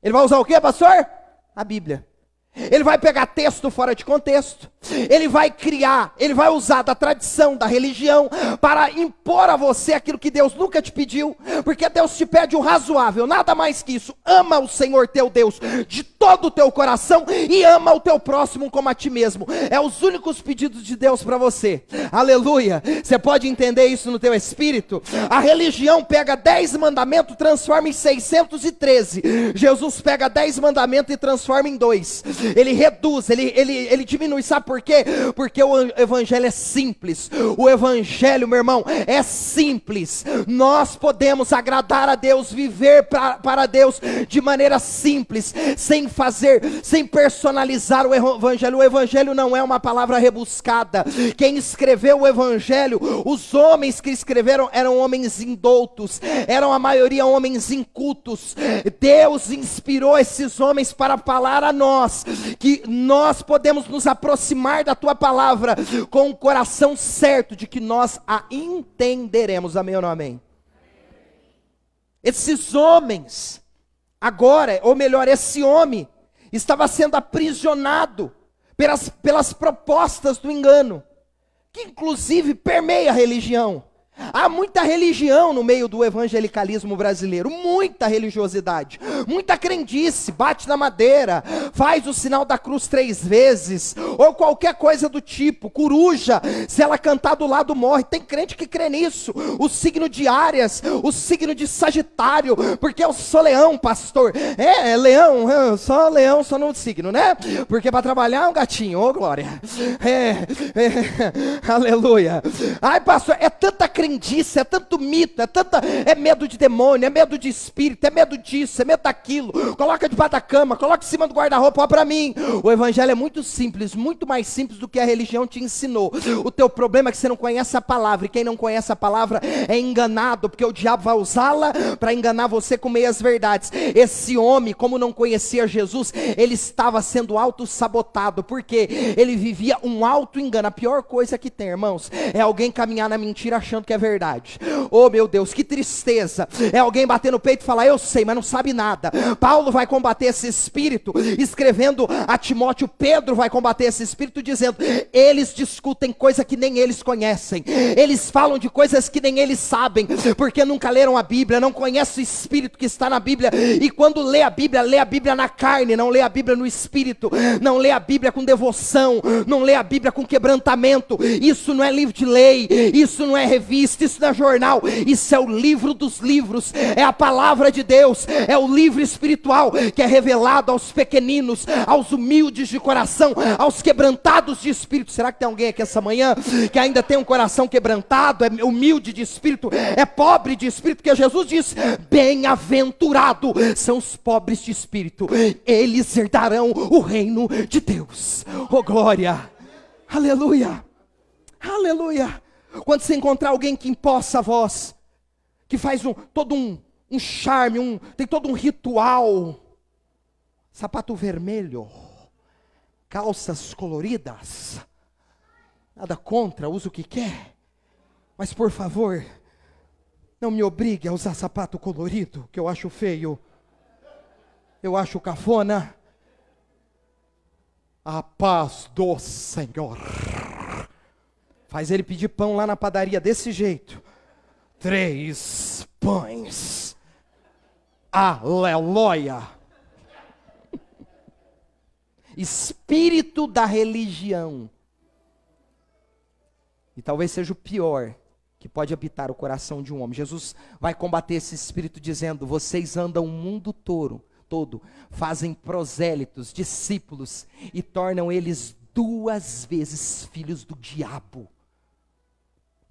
Ele vai usar o que, pastor? A Bíblia. Ele vai pegar texto fora de contexto, ele vai criar, ele vai usar da tradição, da religião, para impor a você aquilo que Deus nunca te pediu, porque Deus te pede o razoável, nada mais que isso. Ama o Senhor teu Deus de todo o teu coração e ama o teu próximo como a ti mesmo. É os únicos pedidos de Deus para você. Aleluia. Você pode entender isso no teu espírito? A religião pega 10 mandamentos, transforma em 613. Jesus pega 10 mandamentos e transforma em 2. Ele reduz, ele diminui. Sabe por quê? Porque o evangelho é simples. O evangelho, meu irmão, é simples. Nós podemos agradar a Deus, viver para Deus de maneira simples, sem personalizar o evangelho. O evangelho não é uma palavra rebuscada. Quem escreveu o evangelho, os homens que escreveram eram homens indoutos, eram a maioria homens incultos. Deus inspirou esses homens para falar a nós que nós podemos nos aproximar da tua palavra com o coração certo de que nós a entenderemos. Amém ou não amém? Esses homens, agora, ou melhor, esse homem estava sendo aprisionado pelas propostas do engano, que inclusive permeia a religião. Há muita religião no meio do evangelicalismo brasileiro, muita religiosidade, muita crendice, bate na madeira, faz o sinal da cruz 3 vezes, ou qualquer coisa do tipo, coruja, se ela cantar do lado morre, tem crente que crê nisso, o signo de Áries, o signo de Sagitário, porque eu sou leão, pastor, leão, só leão, só no signo, né, porque para trabalhar é um gatinho, ô glória, aleluia, ai pastor, é tanta crendice, é tanto mito, é medo de demônio, é medo de espírito, é medo disso, é medo daquilo, coloca debaixo da cama, coloca em cima do guarda-roupa, olha para mim, o evangelho é muito simples, muito mais simples do que a religião te ensinou, o teu problema é que você não conhece a palavra, e quem não conhece a palavra é enganado, porque o diabo vai usá-la para enganar você com meias verdades. Esse homem, como não conhecia Jesus, ele estava sendo auto-sabotado, porque ele vivia um auto-engano. A pior coisa que tem, irmãos, é alguém caminhar na mentira achando que é verdade. Oh meu Deus, que tristeza, é alguém bater no peito e falar, eu sei, mas não sabe nada. Paulo vai combater esse espírito, escrevendo a Timóteo, Pedro vai combater esse espírito, dizendo, eles discutem coisa que nem eles conhecem, eles falam de coisas que nem eles sabem, porque nunca leram a Bíblia, não conhecem o espírito que está na Bíblia, e quando lê a Bíblia na carne, não lê a Bíblia no espírito, não lê a Bíblia com devoção, não lê a Bíblia com quebrantamento. Isso não é livro de lei, isso não é revista, isso não é jornal, isso é o livro dos livros, é a palavra de Deus, é o livro espiritual que é revelado aos pequeninos, aos humildes de coração, aos quebrantados de espírito. Será que tem alguém aqui essa manhã que ainda tem um coração quebrantado, é humilde de espírito, é pobre de espírito? Porque Jesus diz, bem-aventurado são os pobres de espírito, eles herdarão o reino de Deus. Oh glória, aleluia, aleluia. Quando você encontrar alguém que empossa a voz, que faz todo um charme, tem todo um ritual, sapato vermelho, calças coloridas, nada contra, usa o que quer, mas por favor, não me obrigue a usar sapato colorido, que eu acho feio, eu acho cafona. A paz do Senhor. Faz ele pedir pão lá na padaria desse jeito. 3 pães. Aleluia. Espírito da religião. E talvez seja o pior que pode habitar o coração de um homem. Jesus vai combater esse espírito dizendo, vocês andam o mundo todo, fazem prosélitos, discípulos, e tornam eles 2 vezes filhos do diabo.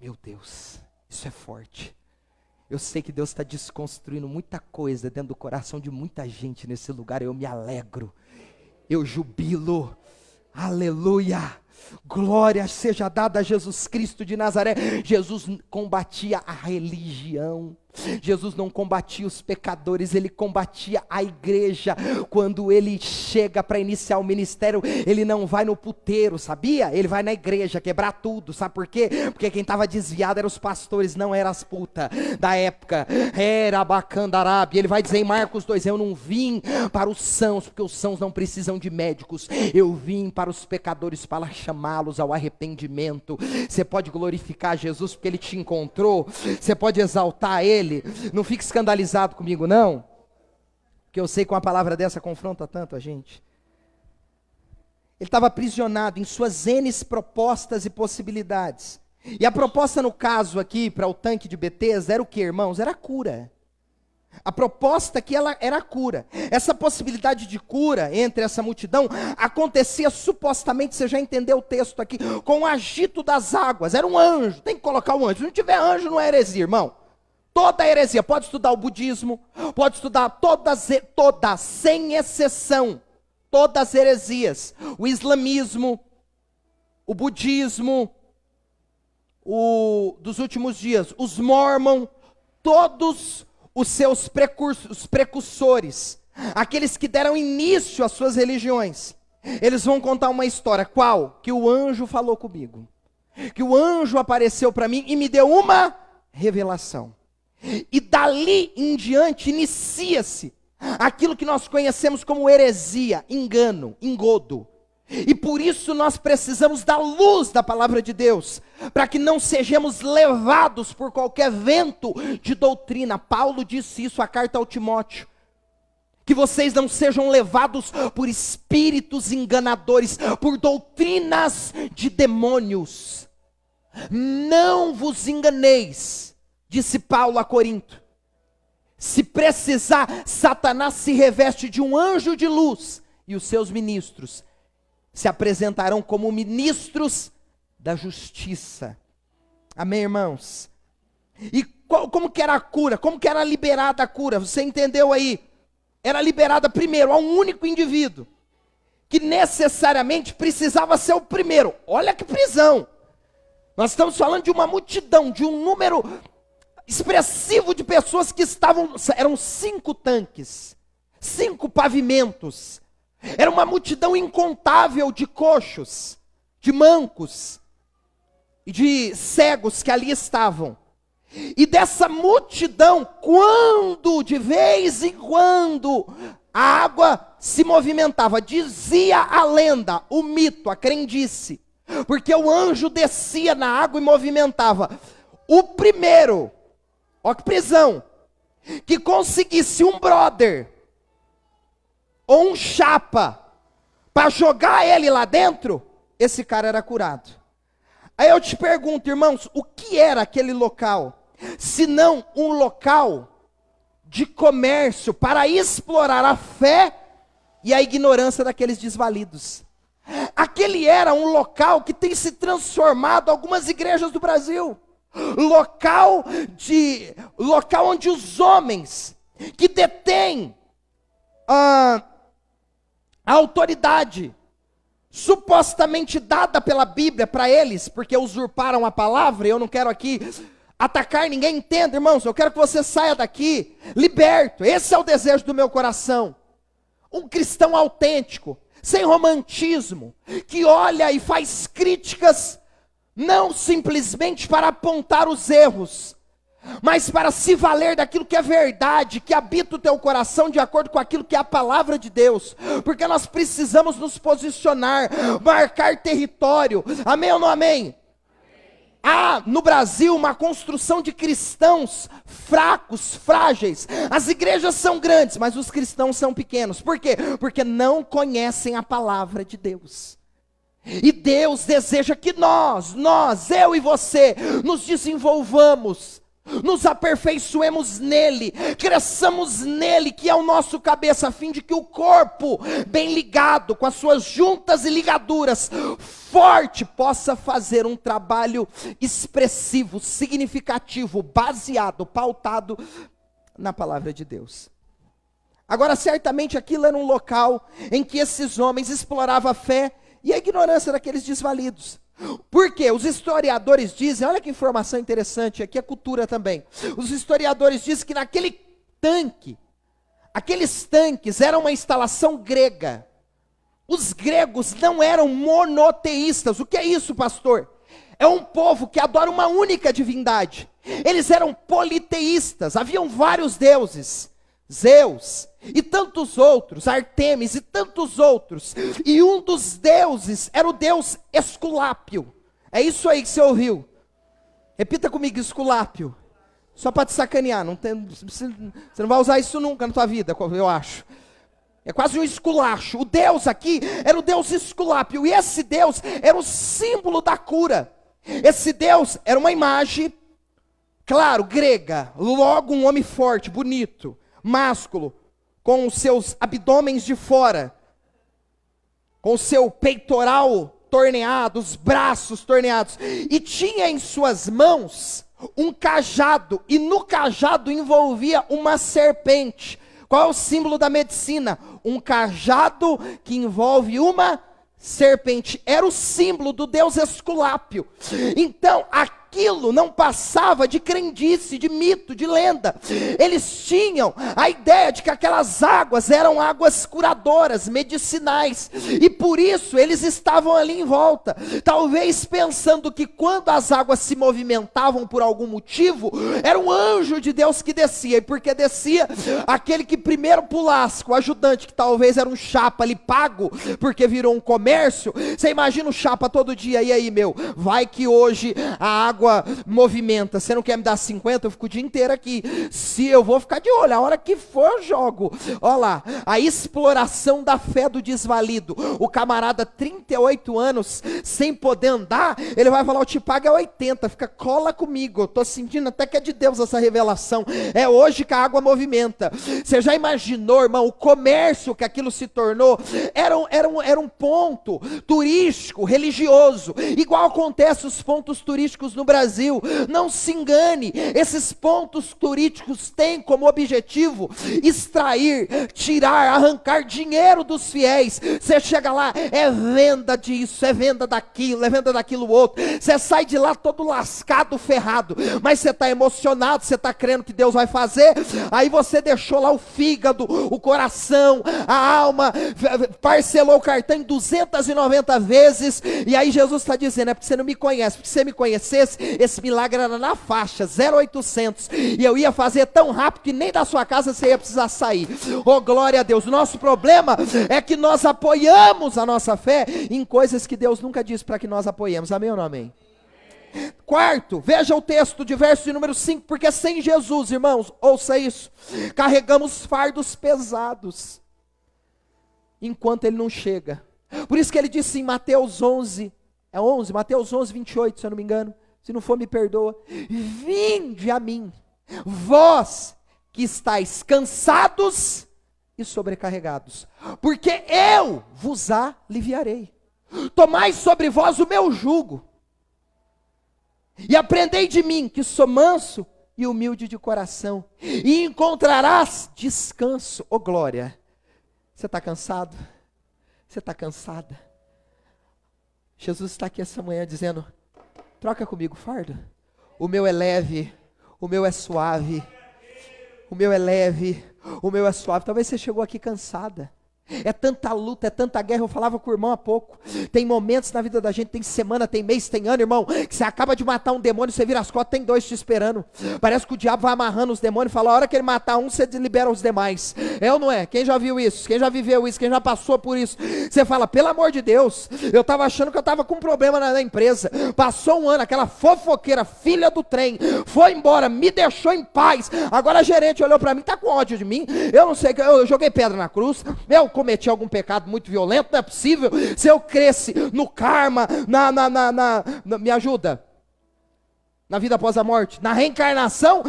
Meu Deus, isso é forte. Eu sei que Deus está desconstruindo muita coisa dentro do coração de muita gente nesse lugar. Eu me alegro, eu jubilo, aleluia. Glória seja dada a Jesus Cristo de Nazaré. Jesus combatia a religião. Jesus não combatia os pecadores, ele combatia a igreja. Quando ele chega para iniciar o ministério, ele não vai no puteiro, sabia? Ele vai na igreja quebrar tudo, sabe por quê? Porque quem estava desviado eram os pastores, não eram as putas da época. Era Bacandarab. Ele vai dizer em Marcos 2, eu não vim para os sãos, porque os sãos não precisam de médicos, eu vim para os pecadores para chamá-los ao arrependimento. Você pode glorificar Jesus porque ele te encontrou, você pode exaltar ele. Não fique escandalizado comigo não, porque eu sei que uma palavra dessa confronta tanto a gente. Ele estava aprisionado em suas N propostas e possibilidades, e a proposta no caso aqui para o tanque de Betesda era o que, irmãos? Era a cura. A proposta aqui era a cura. Essa possibilidade de cura entre essa multidão acontecia supostamente, você já entendeu o texto aqui, com o agito das águas. Era um anjo, tem que colocar o anjo. Se não tiver anjo não é heresia, irmão. Toda heresia, pode estudar o budismo, pode estudar todas, sem exceção, todas as heresias, o islamismo, o budismo, dos últimos dias, os mormon, todos os seus precursores, aqueles que deram início às suas religiões, eles vão contar uma história, qual? Que o anjo falou comigo, que o anjo apareceu para mim e me deu uma revelação. E dali em diante inicia-se aquilo que nós conhecemos como heresia, engano, engodo. E por isso nós precisamos da luz da palavra de Deus, para que não sejamos levados por qualquer vento de doutrina. Paulo disse isso, a carta ao Timóteo. Que vocês não sejam levados por espíritos enganadores, por doutrinas de demônios. Não vos enganeis, disse Paulo a Corinto. Se precisar, Satanás se reveste de um anjo de luz, e os seus ministros se apresentarão como ministros da justiça. Amém, irmãos? E como que era a cura? Como que era liberada a cura? Você entendeu aí? Era liberada primeiro a um único indivíduo, que necessariamente precisava ser o primeiro. Olha que prisão! Nós estamos falando de uma multidão, de um número expressivo de pessoas que eram 5 tanques, 5 pavimentos. Era uma multidão incontável de coxos, de mancos e de cegos que ali estavam. E dessa multidão, quando de vez em quando a água se movimentava, dizia a lenda, o mito, a crendice, porque o anjo descia na água e movimentava. O primeiro, ó que prisão, que conseguisse um brother ou um chapa para jogar ele lá dentro, esse cara era curado. Aí eu te pergunto, irmãos, o que era aquele local? Se não um local de comércio para explorar a fé e a ignorância daqueles desvalidos. Aquele era um local que tem se transformado algumas igrejas do Brasil. Local onde os homens que detêm a autoridade supostamente dada pela Bíblia para eles, porque usurparam a palavra, e eu não quero aqui atacar ninguém, entenda, irmãos, eu quero que você saia daqui liberto. Esse é o desejo do meu coração. Um cristão autêntico, sem romantismo, que olha e faz críticas, não simplesmente para apontar os erros, mas para se valer daquilo que é verdade, que habita o teu coração de acordo com aquilo que é a palavra de Deus, porque nós precisamos nos posicionar, marcar território. Amém ou não amém? Há no Brasil uma construção de cristãos fracos, frágeis. As igrejas são grandes, mas os cristãos são pequenos. Por quê? Porque não conhecem a palavra de Deus. E Deus deseja que nós, eu e você, nos desenvolvamos, nos aperfeiçoemos nele, cresçamos nele, que é o nosso cabeça, a fim de que o corpo, bem ligado, com as suas juntas e ligaduras, forte, possa fazer um trabalho expressivo, significativo, baseado, pautado na palavra de Deus. Agora, certamente aquilo era um local em que esses homens exploravam a fé e a ignorância daqueles desvalidos. Por quê? Os historiadores dizem, olha que informação interessante, aqui é cultura também. Os historiadores dizem que naquele tanque, aqueles tanques eram uma instalação grega. Os gregos não eram monoteístas. O que é isso, pastor? É um povo que adora uma única divindade. Eles eram politeístas, haviam vários deuses. Zeus e tantos outros, Artemis e tantos outros, e um dos deuses era o deus Esculápio. É isso aí que você ouviu. Repita comigo, Esculápio. Só para te sacanear, você não vai usar isso nunca na tua vida, eu acho. É quase um esculacho. O deus aqui era o deus Esculápio, e esse deus era o símbolo da cura. Esse deus era uma imagem, claro, grega, logo um homem forte, bonito, másculo, com os seus abdômenes de fora, com o seu peitoral torneado, os braços torneados, e tinha em suas mãos um cajado, e no cajado envolvia uma serpente. Qual é o símbolo da medicina? Um cajado que envolve uma serpente. Era o símbolo do deus Esculápio. Então, aquilo não passava de crendice, de mito, de lenda. Eles tinham a ideia de que aquelas águas eram águas curadoras, medicinais, e por isso eles estavam ali em volta, talvez pensando que quando as águas se movimentavam por algum motivo, era um anjo de Deus que descia, e porque descia, aquele que primeiro pulasse, o ajudante, que talvez era um chapa ali pago, porque virou um comércio. Você imagina o chapa todo dia, e aí meu, vai que hoje a água movimenta, você não quer me dar 50, eu fico o dia inteiro aqui, se eu vou ficar de olho, a hora que for eu jogo. Olha lá, a exploração da fé do desvalido. O camarada, 38 anos, sem poder andar, ele vai falar, eu te pago é 80, fica, cola comigo, eu tô sentindo até que é de Deus essa revelação, é hoje que a água movimenta. Você já imaginou, irmão, o comércio que aquilo se tornou? Era um ponto turístico, religioso, igual acontece os pontos turísticos no Brasil. Não se engane, esses pontos turísticos têm como objetivo extrair, tirar, arrancar dinheiro dos fiéis. Você chega lá, é venda disso, é venda daquilo outro, você sai de lá todo lascado, ferrado, mas você está emocionado, você está crendo que Deus vai fazer, aí você deixou lá o fígado, o coração, a alma, parcelou o cartão em 290 vezes, e aí Jesus está dizendo, é porque você não me conhece, porque se você me conhecesse, esse milagre era na faixa, 0800, e eu ia fazer tão rápido que nem da sua casa você ia precisar sair. Oh, glória a Deus. O nosso problema é que nós apoiamos a nossa fé em coisas que Deus nunca disse para que nós apoiemos. Amém ou não amém? Quarto, veja o texto de verso de número 5, porque sem Jesus, irmãos, ouça isso, carregamos fardos pesados, enquanto Ele não chega. Por isso que Ele disse em Mateus 11, Mateus 11, 28, se eu não me engano, se não for me perdoa, vinde a mim, vós que estáis cansados e sobrecarregados, porque eu vos aliviarei. Tomai sobre vós o meu jugo, e aprendei de mim, que sou manso e humilde de coração, e encontrarás descanso. Oh glória, você está cansado? Você está cansada? Jesus está aqui essa manhã dizendo, troca comigo o fardo, o meu é leve, o meu é suave, o meu é leve, o meu é suave. Talvez você chegou aqui cansada, é tanta luta, é tanta guerra. Eu falava com o irmão há pouco, tem momentos na vida da gente, tem semana, tem mês, tem ano, irmão, que você acaba de matar um demônio, você vira as costas, tem 2 te esperando, parece que o diabo vai amarrando os demônios, fala, a hora que ele matar um, você libera os demais. É ou não é? Quem já viu isso? Quem já viveu isso? Quem já passou por isso? Você fala, pelo amor de Deus, eu estava achando que eu estava com um problema na empresa, passou um ano, aquela fofoqueira, filha do trem, foi embora, me deixou em paz, agora a gerente olhou para mim, está com ódio de mim, eu não sei, eu joguei pedra na cruz, eu cometi algum pecado muito violento, não é possível, se eu cresci no karma, me ajuda, na vida após a morte, na reencarnação,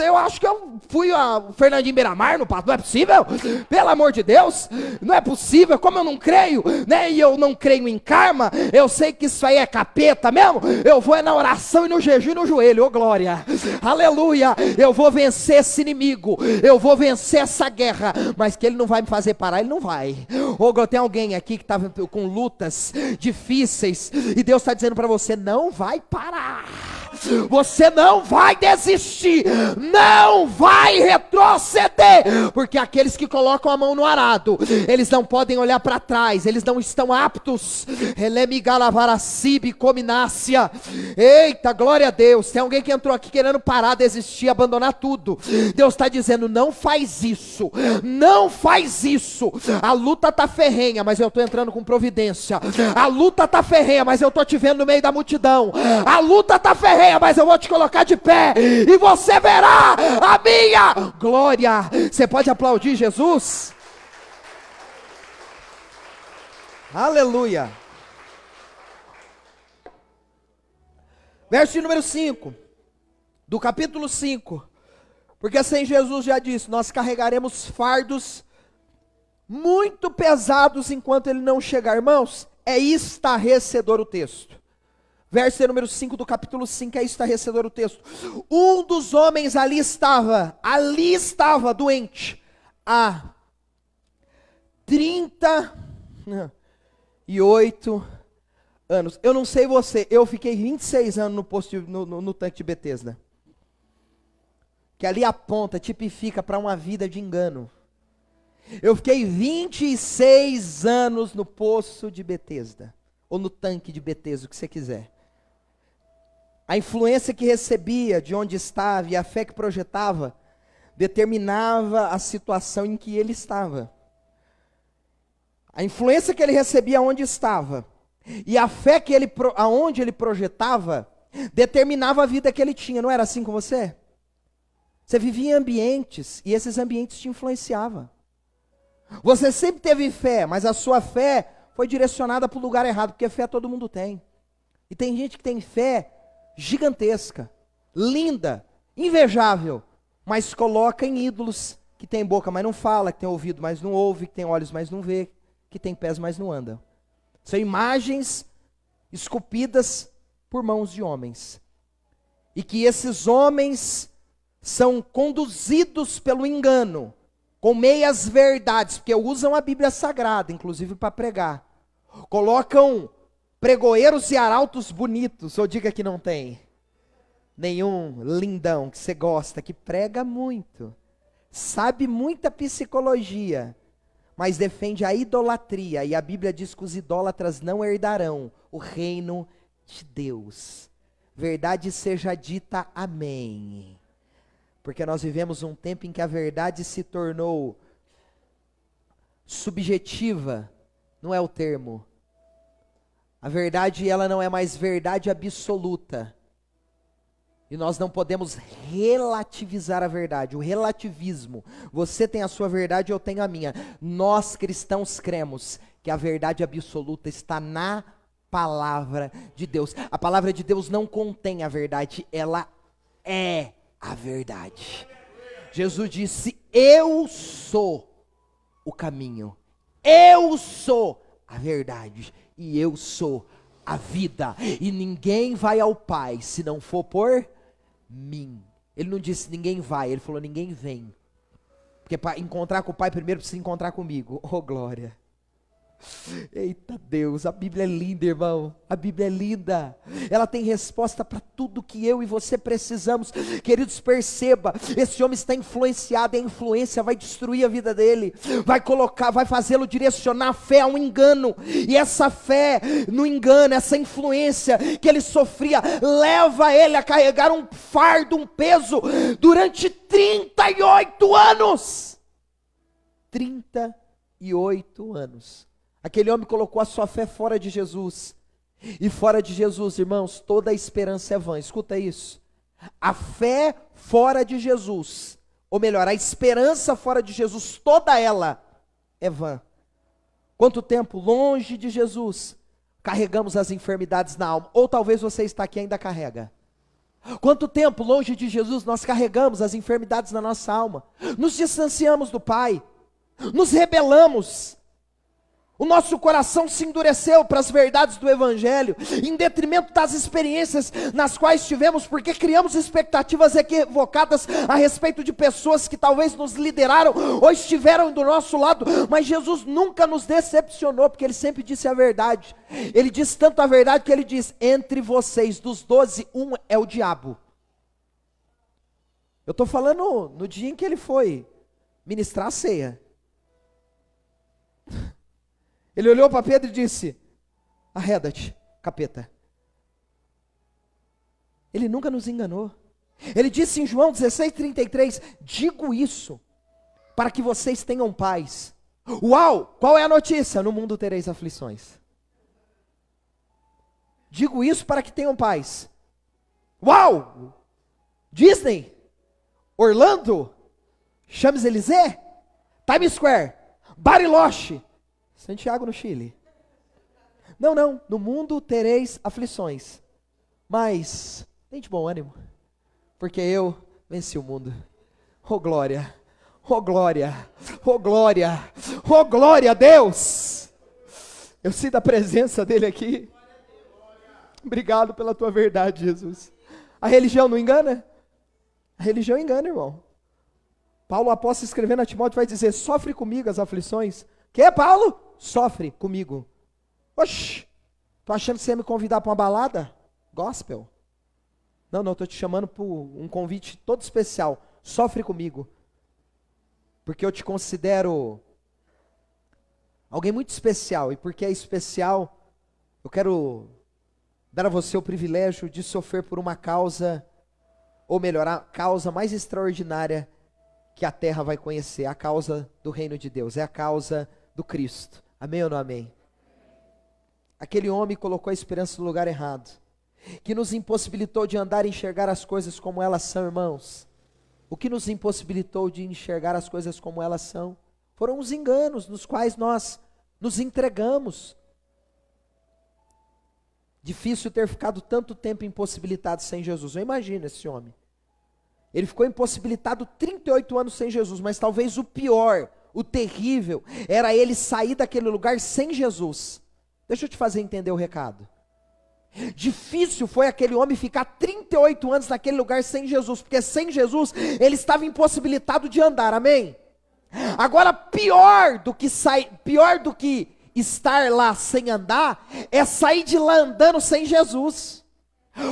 eu acho que eu fui a Fernandinho Beiramar no pato, não é possível, pelo amor de Deus, não é possível, como eu não creio, né, e eu não creio em karma, eu sei que isso aí é capeta mesmo, eu vou na oração e no jejum e no joelho, oh glória, aleluia, eu vou vencer esse inimigo, eu vou vencer essa guerra, mas que ele não vai me fazer parar, ele não vai. Oh, tem alguém aqui que está com lutas difíceis, e Deus está dizendo para você, não vai parar, você não vai desistir, não vai retroceder, porque aqueles que colocam a mão no arado, eles não podem olhar para trás, eles não estão aptos. Eita, glória a Deus. Tem alguém que entrou aqui querendo parar, desistir, abandonar tudo. Deus está dizendo, não faz isso, não faz isso. A luta está ferrenha, mas eu estou entrando com providência. A luta está ferrenha, mas eu estou te vendo no meio da multidão. A luta está ferrenha, mas eu vou te colocar de pé, e você verá a minha glória. Você pode aplaudir Jesus? Aleluia. Verso número 5, do capítulo 5, porque sem Jesus já disse, nós carregaremos fardos muito pesados enquanto Ele não chegar. Irmãos, é estarrecedor o texto. Verso número 5 do capítulo 5, é estarrecedor o texto. Um dos homens ali estava doente há 38 anos. Eu não sei você, eu fiquei 26 anos no posto no tanque de Betesda. Que ali aponta, tipifica para uma vida de engano. Eu fiquei 26 anos no poço de Betesda, ou no tanque de Betesda, o que você quiser. A influência que recebia de onde estava e a fé que projetava, determinava a situação em que ele estava. A influência que ele recebia onde estava, e a fé que aonde ele projetava, determinava a vida que ele tinha. Não era assim com você? Você vivia em ambientes, e esses ambientes te influenciavam. Você sempre teve fé, mas a sua fé foi direcionada para o lugar errado, porque fé todo mundo tem. E tem gente que tem fé gigantesca, linda, invejável, mas coloca em ídolos que tem boca, mas não fala, que tem ouvido, mas não ouve, que tem olhos, mas não vê, que tem pés, mas não anda. São imagens esculpidas por mãos de homens. E que esses homens são conduzidos pelo engano, com meias verdades, porque usam a Bíblia Sagrada, inclusive para pregar. Colocam pregoeiros e arautos bonitos, ou diga que não tem. Nenhum lindão que você gosta, que prega muito, sabe muita psicologia, mas defende a idolatria, e a Bíblia diz que os idólatras não herdarão o reino de Deus. Verdade seja dita, amém. Porque nós vivemos um tempo em que a verdade se tornou subjetiva, não é o termo. A verdade, ela não é mais verdade absoluta. E nós não podemos relativizar a verdade, o relativismo. Você tem a sua verdade, eu tenho a minha. Nós cristãos cremos que a verdade absoluta está na palavra de Deus. A palavra de Deus não contém a verdade, ela é a verdade. Jesus disse: eu sou o caminho, eu sou a verdade e eu sou a vida, e ninguém vai ao Pai se não for por mim. Ele não disse ninguém vai, ele falou ninguém vem, porque para encontrar com o Pai primeiro precisa encontrar comigo. Oh glória! Eita Deus, a Bíblia é linda, irmão, a Bíblia é linda, ela tem resposta para tudo que eu e você precisamos. Queridos, perceba, esse homem está influenciado, e a influência vai destruir a vida dele, vai fazê-lo direcionar a fé a um engano, e essa fé no engano, essa influência que ele sofria, leva ele a carregar um fardo, um peso, durante 38 anos, 38 anos, aquele homem colocou a sua fé fora de Jesus. E fora de Jesus, irmãos, toda a esperança é vã. Escuta isso. A fé fora de Jesus, ou melhor, a esperança fora de Jesus, toda ela é vã. Quanto tempo longe de Jesus carregamos as enfermidades na alma? Ou talvez você está aqui e ainda carrega. Quanto tempo longe de Jesus nós carregamos as enfermidades na nossa alma? Nos distanciamos do Pai, nos rebelamos. O nosso coração se endureceu para as verdades do Evangelho, em detrimento das experiências nas quais tivemos, porque criamos expectativas equivocadas a respeito de pessoas que talvez nos lideraram ou estiveram do nosso lado, mas Jesus nunca nos decepcionou, porque Ele sempre disse a verdade. Ele disse tanto a verdade que Ele diz: entre vocês, dos 12, um é o diabo. Eu estou falando no dia em que Ele foi ministrar a ceia. Ele olhou para Pedro e disse: arreda-te, capeta. Ele nunca nos enganou. Ele disse em João 16:33, digo isso para que vocês tenham paz. Uau, qual é a notícia? No mundo tereis aflições. Digo isso para que tenham paz. Uau, Disney, Orlando, Champs-Élysées, Times Square, Bariloche, Santiago no Chile. Não, no mundo tereis aflições, mas tem de bom ânimo, porque eu venci o mundo. Oh glória, oh glória, oh glória, oh glória a Deus. Eu sinto a presença dele aqui. Obrigado pela tua verdade, Jesus. A religião não engana? A religião engana, irmão. Paulo, apóstolo, escrevendo a Timóteo, vai dizer: sofre comigo as aflições. Que, Paulo? Sofre comigo. Oxi, Tô achando que você ia me convidar para uma balada? Gospel? Não, estou te chamando para um convite todo especial. Sofre comigo. Porque eu te considero alguém muito especial. E porque é especial, eu quero dar a você o privilégio de sofrer por uma causa, ou melhor, a causa mais extraordinária que a terra vai conhecer. A causa do reino de Deus. É a causa do Cristo. Amém ou não amém? Aquele homem colocou a esperança no lugar errado, que nos impossibilitou de andar e enxergar as coisas como elas são, irmãos. O que nos impossibilitou de enxergar as coisas como elas são foram os enganos nos quais nós nos entregamos. Difícil ter ficado tanto tempo impossibilitado sem Jesus. Eu imagino esse homem. Ele ficou impossibilitado 38 anos sem Jesus, mas talvez o pior, o terrível, era ele sair daquele lugar sem Jesus. Deixa eu te fazer entender o recado. Difícil foi aquele homem ficar 38 anos naquele lugar sem Jesus, porque sem Jesus ele estava impossibilitado de andar, amém? Agora pior do que estar lá sem andar, é sair de lá andando sem Jesus.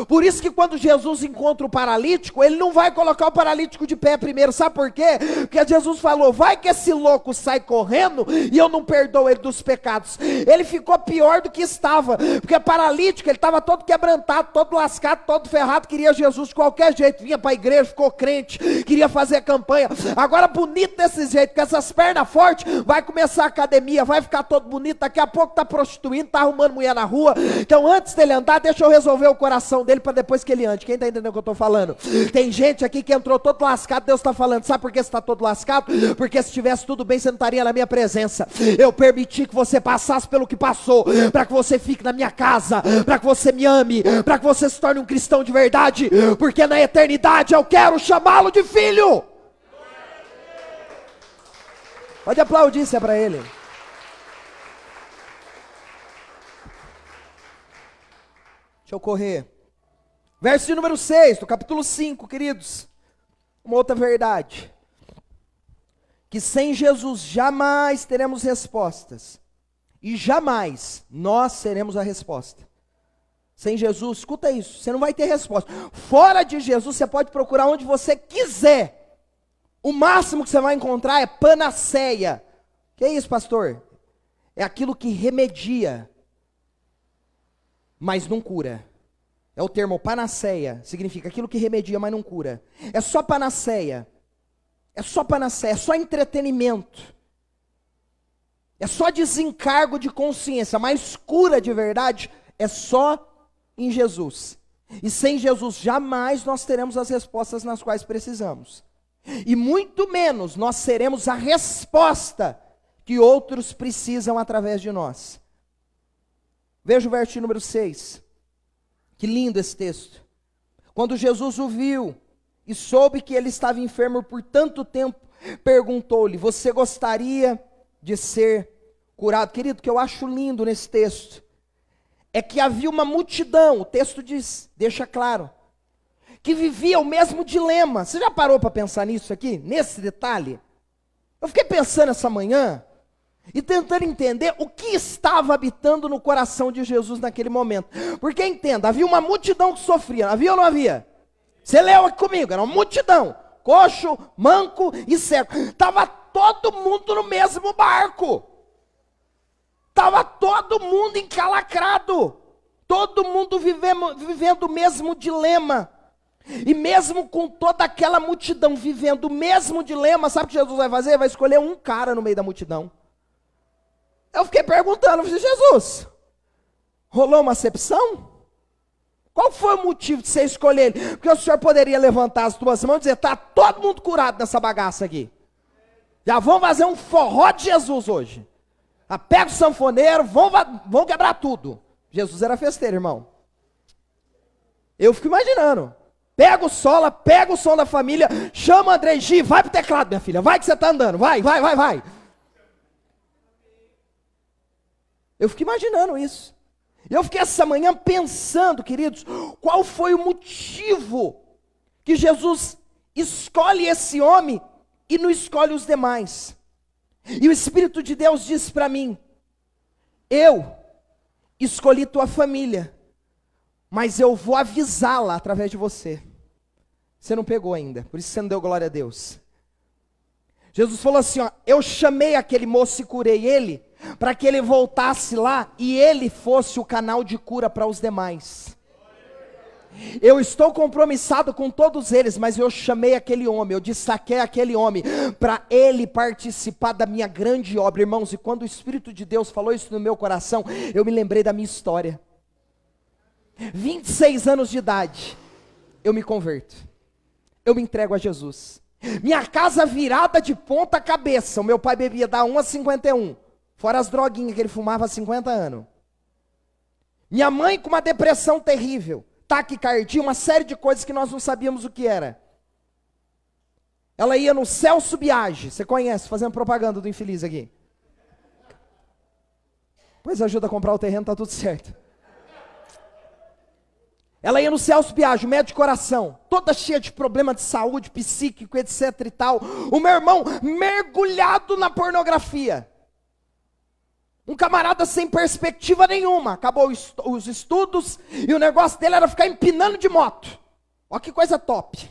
Por isso que quando Jesus encontra o paralítico, ele não vai colocar o paralítico de pé primeiro, sabe por quê? Porque Jesus falou, vai que esse louco sai correndo e eu não perdoo ele dos pecados. Ele ficou pior do que estava, porque paralítico, ele estava todo quebrantado, todo lascado, todo ferrado, queria Jesus de qualquer jeito, vinha para a igreja, ficou crente, queria fazer campanha. Agora bonito desse jeito, com essas pernas fortes, vai começar a academia, vai ficar todo bonito, daqui a pouco está prostituindo, está arrumando mulher na rua. Então antes dele andar, deixa eu resolver o coração dele para depois que ele ande. Quem está entendendo o que eu estou falando? Tem gente aqui que entrou todo lascado, Deus está falando, sabe por que você está todo lascado? Porque se estivesse tudo bem, você não estaria na minha presença. Eu permiti que você passasse pelo que passou, para que você fique na minha casa, para que você me ame, para que você se torne um cristão de verdade, porque na eternidade eu quero chamá-lo de filho. Pode aplaudir, isso é para ele. Deixa eu correr. Verso de número 6, do capítulo 5, queridos. Uma outra verdade. Que sem Jesus jamais teremos respostas. E jamais nós seremos a resposta. Sem Jesus, escuta isso, você não vai ter resposta. Fora de Jesus, você pode procurar onde você quiser. O máximo que você vai encontrar é panaceia. Que é isso, pastor? É aquilo que remedia, mas não cura. É o termo panaceia, significa aquilo que remedia, mas não cura. É só panaceia. É só panaceia, é só entretenimento. É só desencargo de consciência, mas cura de verdade é só em Jesus. E sem Jesus jamais nós teremos as respostas nas quais precisamos. E muito menos nós seremos a resposta que outros precisam através de nós. Veja o verso número 6. Que lindo esse texto. Quando Jesus o viu e soube que ele estava enfermo por tanto tempo, perguntou-lhe, você gostaria de ser curado? Querido, o que eu acho lindo nesse texto é que havia uma multidão, o texto diz, deixa claro, que vivia o mesmo dilema. Você já parou para pensar nisso aqui, nesse detalhe? Eu fiquei pensando essa manhã e tentando entender o que estava habitando no coração de Jesus naquele momento. Porque entenda, havia uma multidão que sofria, havia ou não havia? Você leu aqui comigo, era uma multidão, coxo, manco e cego. Estava todo mundo no mesmo barco. Estava todo mundo encalacrado. Todo mundo vivendo o mesmo dilema. E mesmo com toda aquela multidão vivendo o mesmo dilema, sabe o que Jesus vai fazer? Vai escolher um cara no meio da multidão. Eu fiquei perguntando, Jesus, rolou uma acepção? Qual foi o motivo de você escolher ele? Porque o senhor poderia levantar as duas mãos e dizer, está todo mundo curado nessa bagaça aqui. Já vamos fazer um forró de Jesus hoje. Pega o sanfoneiro, vão quebrar tudo. Jesus era festeiro, irmão. Eu fico imaginando. Pega o sola, pega o som da família, chama o André G, vai pro teclado, minha filha, vai que você está andando, vai. Eu fico imaginando isso. Eu fiquei essa manhã pensando, queridos, qual foi o motivo que Jesus escolhe esse homem e não escolhe os demais. E o Espírito de Deus disse para mim, eu escolhi tua família, mas eu vou avisá-la através de você. Você não pegou ainda, por isso você não deu glória a Deus. Jesus falou assim, ó, eu chamei aquele moço e curei ele, para que ele voltasse lá e ele fosse o canal de cura para os demais. Eu estou compromissado com todos eles, mas eu chamei aquele homem, eu destaquei aquele homem, para ele participar da minha grande obra, irmãos. E quando o Espírito de Deus falou isso no meu coração, eu me lembrei da minha história. 26 anos de idade, eu me converto, eu me entrego a Jesus. Minha casa virada de ponta cabeça, o meu pai bebia da 1 a 51, fora as droguinhas que ele fumava há 50 anos. Minha mãe com uma depressão terrível, taquicardia, uma série de coisas que nós não sabíamos o que era. Ela ia no Celso Biagi, você conhece, fazendo propaganda do infeliz aqui. Pois ajuda a comprar o terreno, tá tudo certo. Ela ia no Celso Biagi, médico de coração, toda cheia de problema de saúde, psíquico, etc e tal. O meu irmão mergulhado na pornografia. Um camarada sem perspectiva nenhuma. Acabou os estudos e o negócio dele era ficar empinando de moto. Olha que coisa top.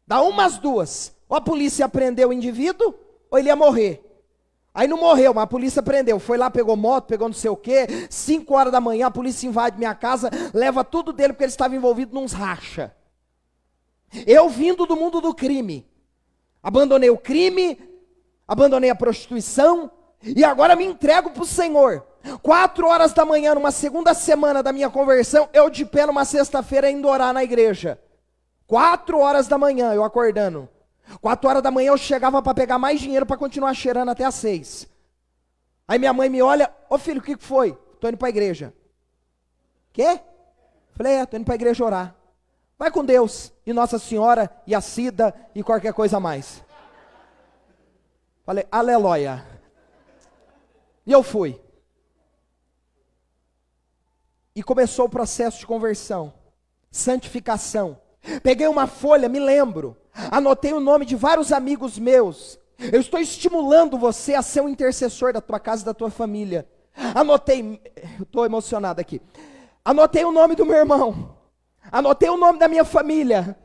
Dá umas duas. Ou a polícia prendeu o indivíduo, ou ele ia morrer. Aí não morreu, mas a polícia prendeu. Foi lá, pegou moto, pegou não sei o quê. 5 horas da manhã, a polícia invade minha casa, leva tudo dele porque ele estava envolvido nos racha. Eu vindo do mundo do crime. Abandonei o crime, abandonei a prostituição, e agora me entrego para o Senhor. 4 horas da manhã, numa segunda semana da minha conversão, eu de pé numa sexta-feira indo orar na igreja. 4 horas da manhã, eu acordando. 4 horas da manhã eu chegava para pegar mais dinheiro para continuar cheirando até às 6. Aí minha mãe me olha, ô filho, o que foi? Tô indo para a igreja. Quê? Falei, tô indo para a igreja orar. Vai com Deus, e Nossa Senhora, e a Cida, e qualquer coisa a mais. Falei, aleluia. E eu fui. E começou o processo de conversão, santificação. Peguei uma folha, me lembro, anotei o nome de vários amigos meus. Eu estou estimulando você a ser um intercessor da tua casa e da tua família. Anotei, eu estou emocionado aqui. Anotei o nome do meu irmão. Anotei o nome da minha família.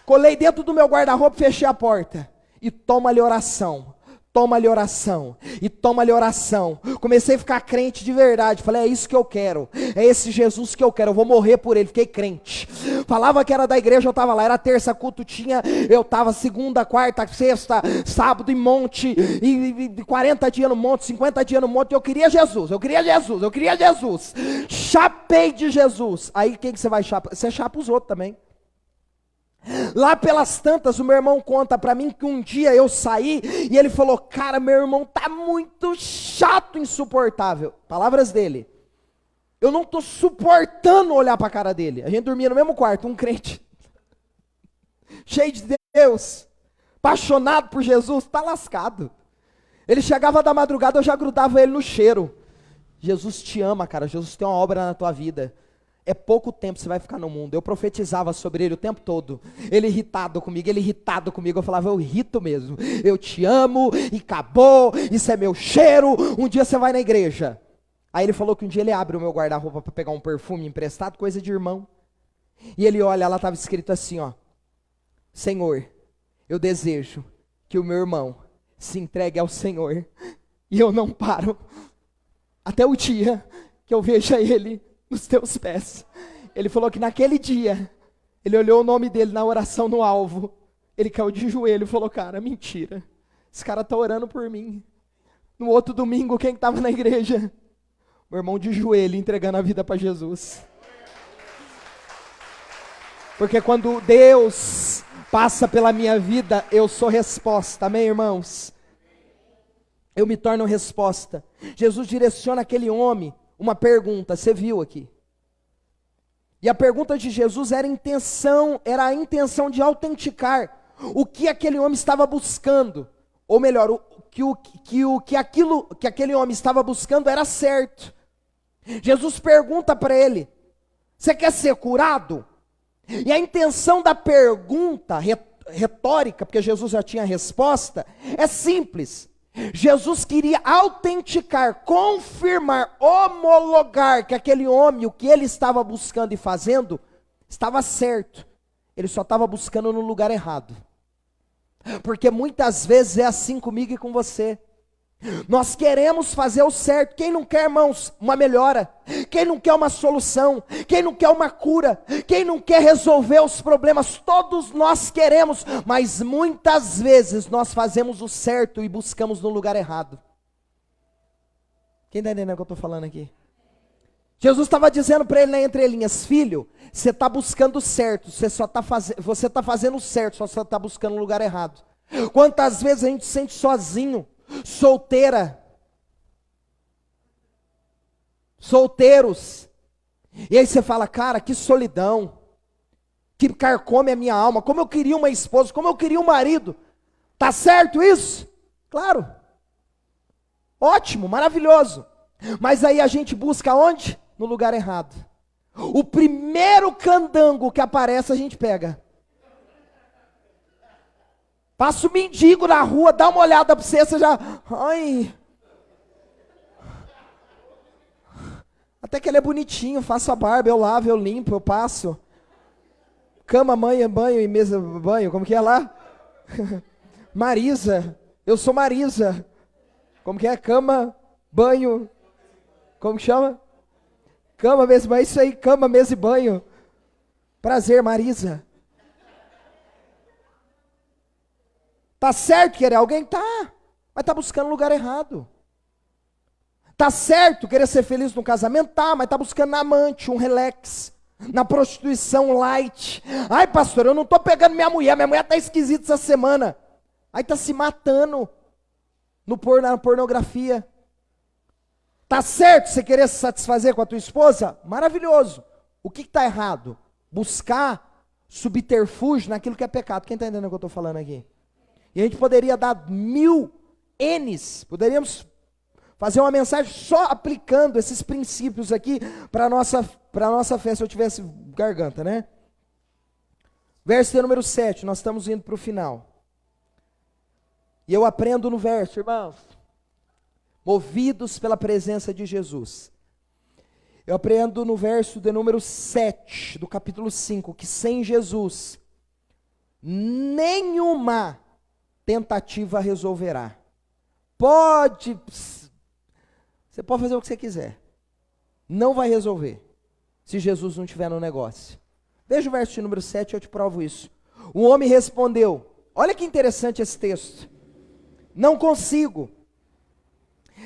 Colei dentro do meu guarda-roupa, fechei a porta. E toma-lhe oração. Toma-lhe oração, e toma-lhe oração. Comecei a ficar crente de verdade. Falei, é isso que eu quero, é esse Jesus que eu quero, eu vou morrer por ele. Fiquei crente. Falava que era da igreja, eu estava lá. Era terça, culto tinha, eu estava segunda, quarta, sexta, sábado em monte, e 40 dias no monte, 50 dias no monte. Eu queria Jesus, eu queria Jesus, eu queria Jesus. Chapei de Jesus. Aí quem que você vai chapar? Você chapa os outros também. Lá pelas tantas, o meu irmão conta pra mim que um dia eu saí e ele falou, cara, meu irmão tá muito chato, insuportável. Palavras dele. Eu não tô suportando olhar pra cara dele. A gente dormia no mesmo quarto, um crente. Cheio de Deus, apaixonado por Jesus, tá lascado. Ele chegava da madrugada, eu já grudava ele no cheiro. Jesus te ama, cara, Jesus tem uma obra na tua vida. É pouco tempo você vai ficar no mundo. Eu profetizava sobre ele o tempo todo. Ele irritado comigo. Eu falava, eu irrito mesmo. Eu te amo e acabou. Isso é meu cheiro. Um dia você vai na igreja. Aí ele falou que um dia ele abre o meu guarda-roupa para pegar um perfume emprestado, coisa de irmão. E ele olha, lá estava escrito assim, ó. Senhor, eu desejo que o meu irmão se entregue ao Senhor. E eu não paro. Até o dia que eu veja ele nos teus pés. Ele falou que naquele dia, ele olhou o nome dele na oração no alvo, ele caiu de joelho e falou, cara, mentira, esse cara tá orando por mim. No outro domingo, quem estava na igreja? Meu irmão de joelho, entregando a vida para Jesus. Porque quando Deus passa pela minha vida, eu sou resposta, amém, irmãos? Eu me torno resposta. Jesus direciona aquele homem uma pergunta, você viu aqui. E a pergunta de Jesus era a intenção de autenticar o que aquele homem estava buscando. Ou melhor, que aquele homem estava buscando era certo. Jesus pergunta para ele, você quer ser curado? E a intenção da pergunta retórica, porque Jesus já tinha a resposta, é simples. Jesus queria autenticar, confirmar, homologar que aquele homem, o que ele estava buscando e fazendo, estava certo. Ele só estava buscando no lugar errado. Porque muitas vezes é assim comigo e com você. Nós queremos fazer o certo. Quem não quer, irmãos, uma melhora? Quem não quer uma solução? Quem não quer uma cura? Quem não quer resolver os problemas? Todos nós queremos, mas muitas vezes nós fazemos o certo e buscamos no lugar errado. Quem está entendendo o que eu estou falando aqui? Jesus estava dizendo para ele na entrelinhas: filho, você está buscando o certo, você está fazendo o certo, só está buscando o lugar errado. Quantas vezes a gente se sente sozinho, solteiros, e aí você fala: cara, que solidão, que carcome a minha alma, como eu queria uma esposa, como eu queria um marido. Tá certo isso? Claro, ótimo, maravilhoso, mas aí a gente busca onde? No lugar errado. O primeiro candango que aparece a gente pega. Passa o mendigo na rua, dá uma olhada para você já... Ai. Até que ele é bonitinho, faço a barba, eu lavo, eu limpo, eu passo. Cama, banho e mesa, banho, como que é lá? Marisa, eu sou Marisa. Como que é? Cama, banho, como que chama? Cama, mesa e banho, isso aí, cama, mesa e banho. Prazer, Marisa. Tá certo querer alguém? Tá, mas tá buscando lugar errado. Tá certo querer ser feliz no casamento? Tá, mas tá buscando na amante, um relax, na prostituição light. Ai, pastor, eu não tô pegando minha mulher tá esquisita essa semana. Aí tá se matando na pornografia. Tá certo você querer se satisfazer com a tua esposa? Maravilhoso. O que está errado? Buscar subterfúgio naquilo que é pecado. Quem está entendendo o que eu estou falando aqui? E a gente poderia dar 1000 N's, poderíamos fazer uma mensagem só aplicando esses princípios aqui para a nossa fé, se eu tivesse garganta, né? Verso número 7, nós estamos indo para o final. E eu aprendo no verso, irmãos, movidos pela presença de Jesus. Eu aprendo no verso de número 7, do capítulo 5, que sem Jesus, nenhuma tentativa resolverá. Você pode fazer o que você quiser, não vai resolver, se Jesus não estiver no negócio. Veja o verso de número 7, eu te provo isso. O homem respondeu, olha que interessante esse texto: não consigo,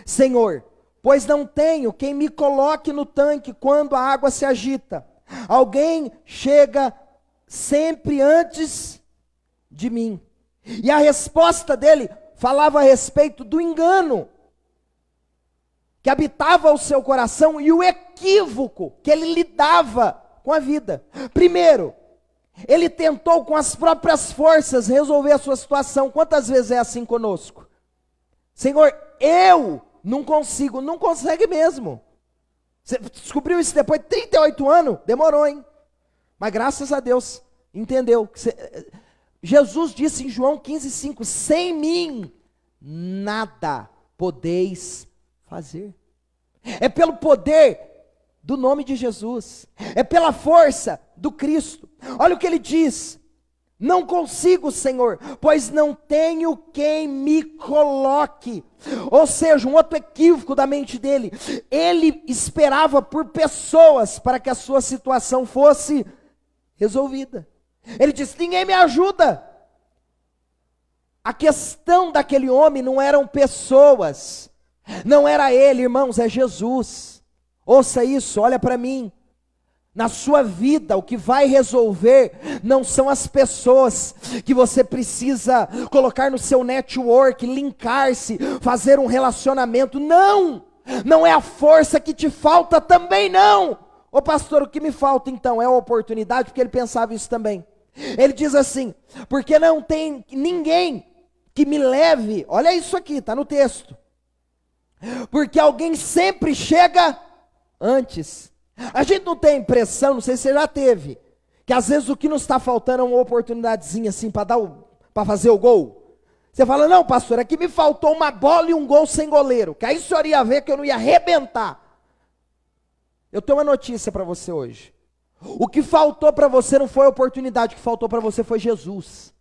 Senhor, pois não tenho quem me coloque no tanque quando a água se agita. Alguém chega sempre antes de mim. E a resposta dele falava a respeito do engano que habitava o seu coração e o equívoco que ele lidava com a vida. Primeiro, ele tentou com as próprias forças resolver a sua situação. Quantas vezes é assim conosco? Senhor, eu não consigo. Não consegue mesmo. Você descobriu isso depois de 38 anos? Demorou, hein? Mas graças a Deus, entendeu. Jesus disse em João 15,5, sem mim, nada podeis fazer. É pelo poder do nome de Jesus, é pela força do Cristo. Olha o que ele diz: não consigo, Senhor, pois não tenho quem me coloque. Ou seja, um outro equívoco da mente dele. Ele esperava por pessoas para que a sua situação fosse resolvida. Ele disse: ninguém me ajuda. A questão daquele homem não eram pessoas, não era ele, irmãos, é Jesus. Ouça isso, olha para mim. Na sua vida, o que vai resolver não são as pessoas que você precisa colocar no seu network, linkar-se, fazer um relacionamento. Não, não é a força que te falta também não. Ô pastor, o que me falta então? É a oportunidade, porque ele pensava isso também. Ele diz assim, porque não tem ninguém que me leve, olha isso aqui, está no texto. Porque alguém sempre chega antes. A gente não tem a impressão, não sei se você já teve, que às vezes o que nos está faltando é uma oportunidadezinha assim para fazer o gol. Você fala, não pastor, aqui me faltou uma bola e um gol sem goleiro, que aí o senhor ia ver que eu não ia arrebentar. Eu tenho uma notícia para você hoje. O que faltou para você não foi a oportunidade, o que faltou para você foi Jesus.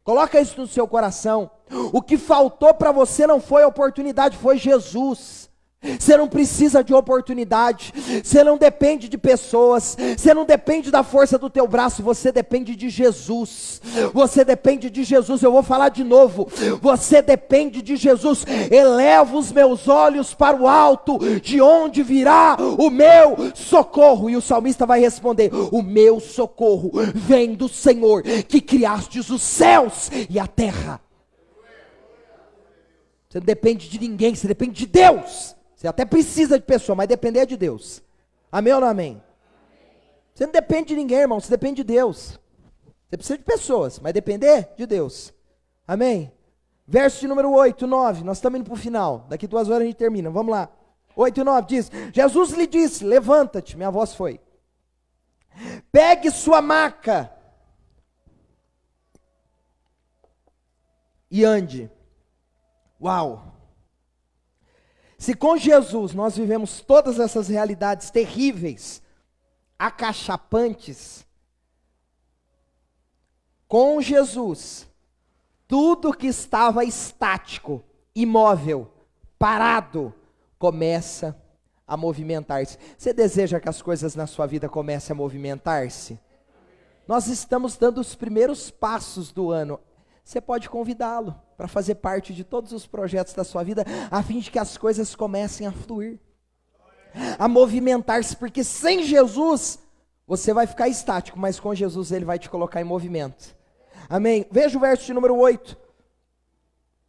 Coloca isso no seu coração. O que faltou para você não foi a oportunidade, foi Jesus. Você não precisa de oportunidade, você não depende de pessoas, você não depende da força do teu braço, você depende de Jesus. Você depende de Jesus. Eu vou falar de novo. Você depende de Jesus. Eleva os meus olhos para o alto, de onde virá o meu socorro? E o salmista vai responder: o meu socorro vem do Senhor, que criastes os céus e a terra. Você não depende de ninguém, você depende de Deus. Você até precisa de pessoa, mas depender de Deus. Amém ou não amém? Você não depende de ninguém, irmão, você depende de Deus. Você precisa de pessoas, mas depender de Deus. Amém? Verso de número 8, 9, nós estamos indo para o final. Daqui 2 horas a gente termina, vamos lá. 8 e 9 diz: Jesus lhe disse, levanta-te, minha voz foi. Pegue sua maca e ande. Uau! Se com Jesus nós vivemos todas essas realidades terríveis, acachapantes, com Jesus, tudo que estava estático, imóvel, parado, começa a movimentar-se. Você deseja que as coisas na sua vida comecem a movimentar-se? Nós estamos dando os primeiros passos do ano. Você pode convidá-lo para fazer parte de todos os projetos da sua vida, a fim de que as coisas comecem a fluir, a movimentar-se, porque sem Jesus, você vai ficar estático, mas com Jesus Ele vai te colocar em movimento. Amém? Veja o verso de número 8.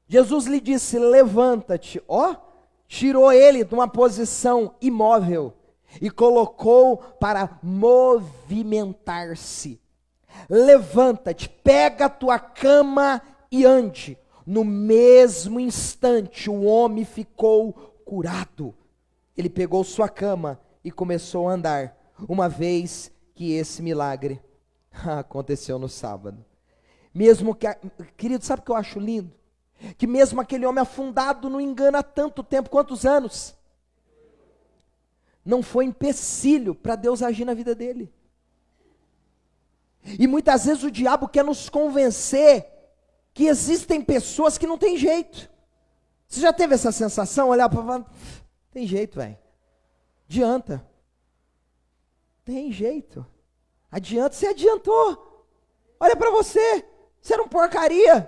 Jesus lhe disse, levanta-te. Tirou ele de uma posição imóvel e colocou para movimentar-se. Levanta-te, pega a tua cama e ande. No mesmo instante, o homem ficou curado. Ele pegou sua cama e começou a andar, uma vez que esse milagre aconteceu no sábado. Mesmo que, querido, sabe o que eu acho lindo? Que mesmo aquele homem afundado no engano há tanto tempo, quantos anos? Não foi empecilho para Deus agir na vida dele. E muitas vezes o diabo quer nos convencer que existem pessoas que não tem jeito. Você já teve essa sensação? Olhar para falar, tem jeito, velho. Adianta. Tem jeito. Adianta, você adiantou. Olha para você, você era um porcaria.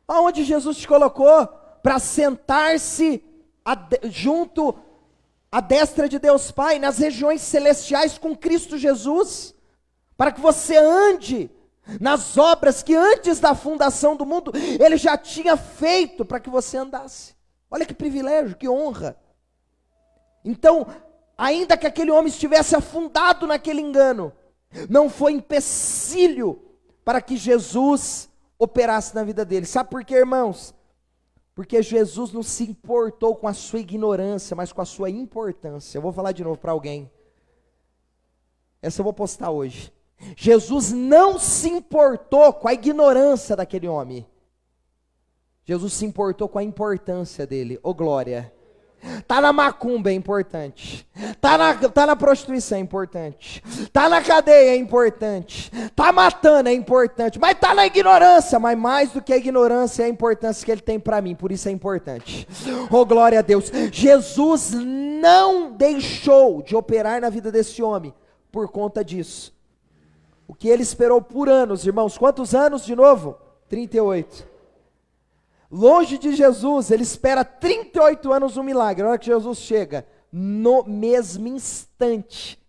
Aonde Jesus te colocou? Para sentar-se junto à destra de Deus Pai, nas regiões celestiais com Cristo Jesus. Para que você ande nas obras que antes da fundação do mundo, Ele já tinha feito para que você andasse. Olha que privilégio, que honra. Então, ainda que aquele homem estivesse afundado naquele engano, não foi empecilho para que Jesus operasse na vida dele. Sabe por quê, irmãos? Porque Jesus não se importou com a sua ignorância, mas com a sua importância. Eu vou falar de novo para alguém. Essa eu vou postar hoje. Jesus não se importou com a ignorância daquele homem. Jesus se importou com a importância dele. Ô glória. Tá na macumba é importante. Tá na prostituição é importante. Tá na cadeia é importante. Tá matando é importante. Mas tá na ignorância. Mas mais do que a ignorância é a importância que ele tem para mim. Por isso é importante. Ô glória a Deus. Jesus não deixou de operar na vida desse homem por conta disso. O que ele esperou por anos, irmãos. Quantos anos de novo? 38. Longe de Jesus, ele espera 38 anos um milagre. Na hora que Jesus chega, no mesmo instante,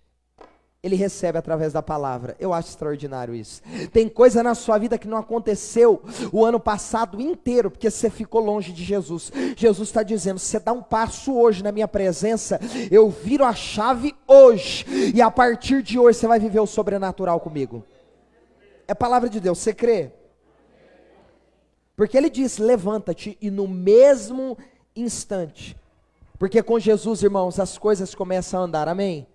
ele recebe através da palavra. Eu acho extraordinário isso. Tem coisa na sua vida que não aconteceu o ano passado inteiro, porque você ficou longe de Jesus. Jesus está dizendo, você dá um passo hoje na minha presença, eu viro a chave hoje, e a partir de hoje você vai viver o sobrenatural comigo. É palavra de Deus, você crê? Porque ele diz, levanta-te, e no mesmo instante, porque com Jesus, irmãos, as coisas começam a andar, amém?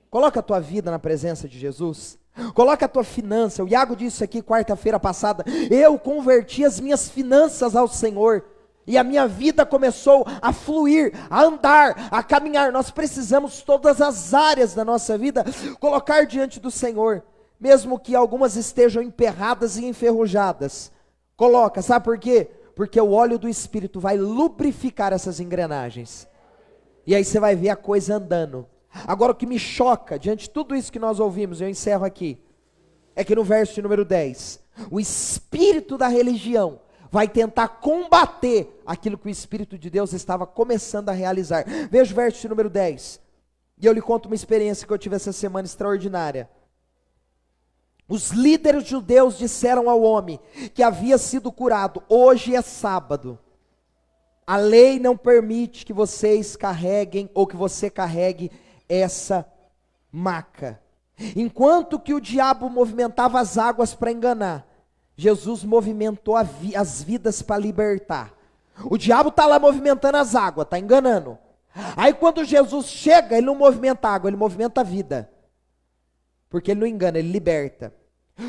Coloca a tua vida na presença de Jesus, Coloca a tua finança. O Iago disse aqui quarta-feira passada: eu converti as minhas finanças ao Senhor, e a minha vida começou a fluir, a andar, a caminhar. Nós precisamos todas as áreas da nossa vida colocar diante do Senhor, mesmo que algumas estejam emperradas e enferrujadas. Coloca, sabe por quê? Porque o óleo do Espírito vai lubrificar essas engrenagens, e aí você vai ver a coisa andando. Agora, o que me choca, diante de tudo isso que nós ouvimos, eu encerro aqui, é que no verso de número 10, o espírito da religião vai tentar combater aquilo que o Espírito de Deus estava começando a realizar. Veja o verso de número 10, e eu lhe conto uma experiência que eu tive essa semana extraordinária. Os líderes judeus disseram ao homem que havia sido curado: hoje é sábado, a lei não permite que vocês carreguem, ou que você carregue essa maca. Enquanto que o diabo movimentava as águas para enganar, Jesus movimentou as vidas para libertar. O diabo está lá movimentando as águas, está enganando. Aí quando Jesus chega, ele não movimenta a água, ele movimenta a vida. Porque ele não engana, ele liberta.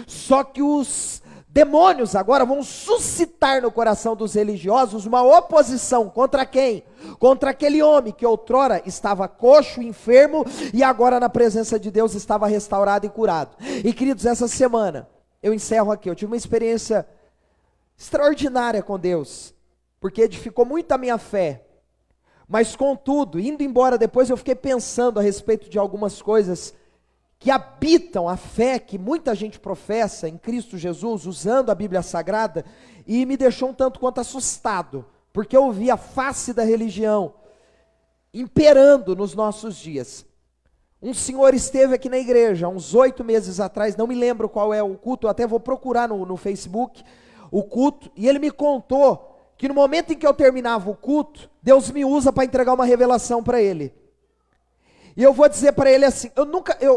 Só que os demônios agora vão suscitar no coração dos religiosos uma oposição contra quem? Contra aquele homem que outrora estava coxo, enfermo, e agora na presença de Deus estava restaurado e curado. E queridos, essa semana, eu encerro aqui, eu tive uma experiência extraordinária com Deus, porque edificou muito a minha fé. Mas contudo, indo embora depois, eu fiquei pensando a respeito de algumas coisas que habitam a fé que muita gente professa em Cristo Jesus, usando a Bíblia Sagrada, e me deixou um tanto quanto assustado, porque eu vi a face da religião imperando nos nossos dias. Um senhor esteve aqui na igreja, uns 8 meses atrás, não me lembro qual é o culto, eu até vou procurar no Facebook o culto, e ele me contou que no momento em que eu terminava o culto, Deus me usa para entregar uma revelação para ele. E eu vou dizer para ele assim,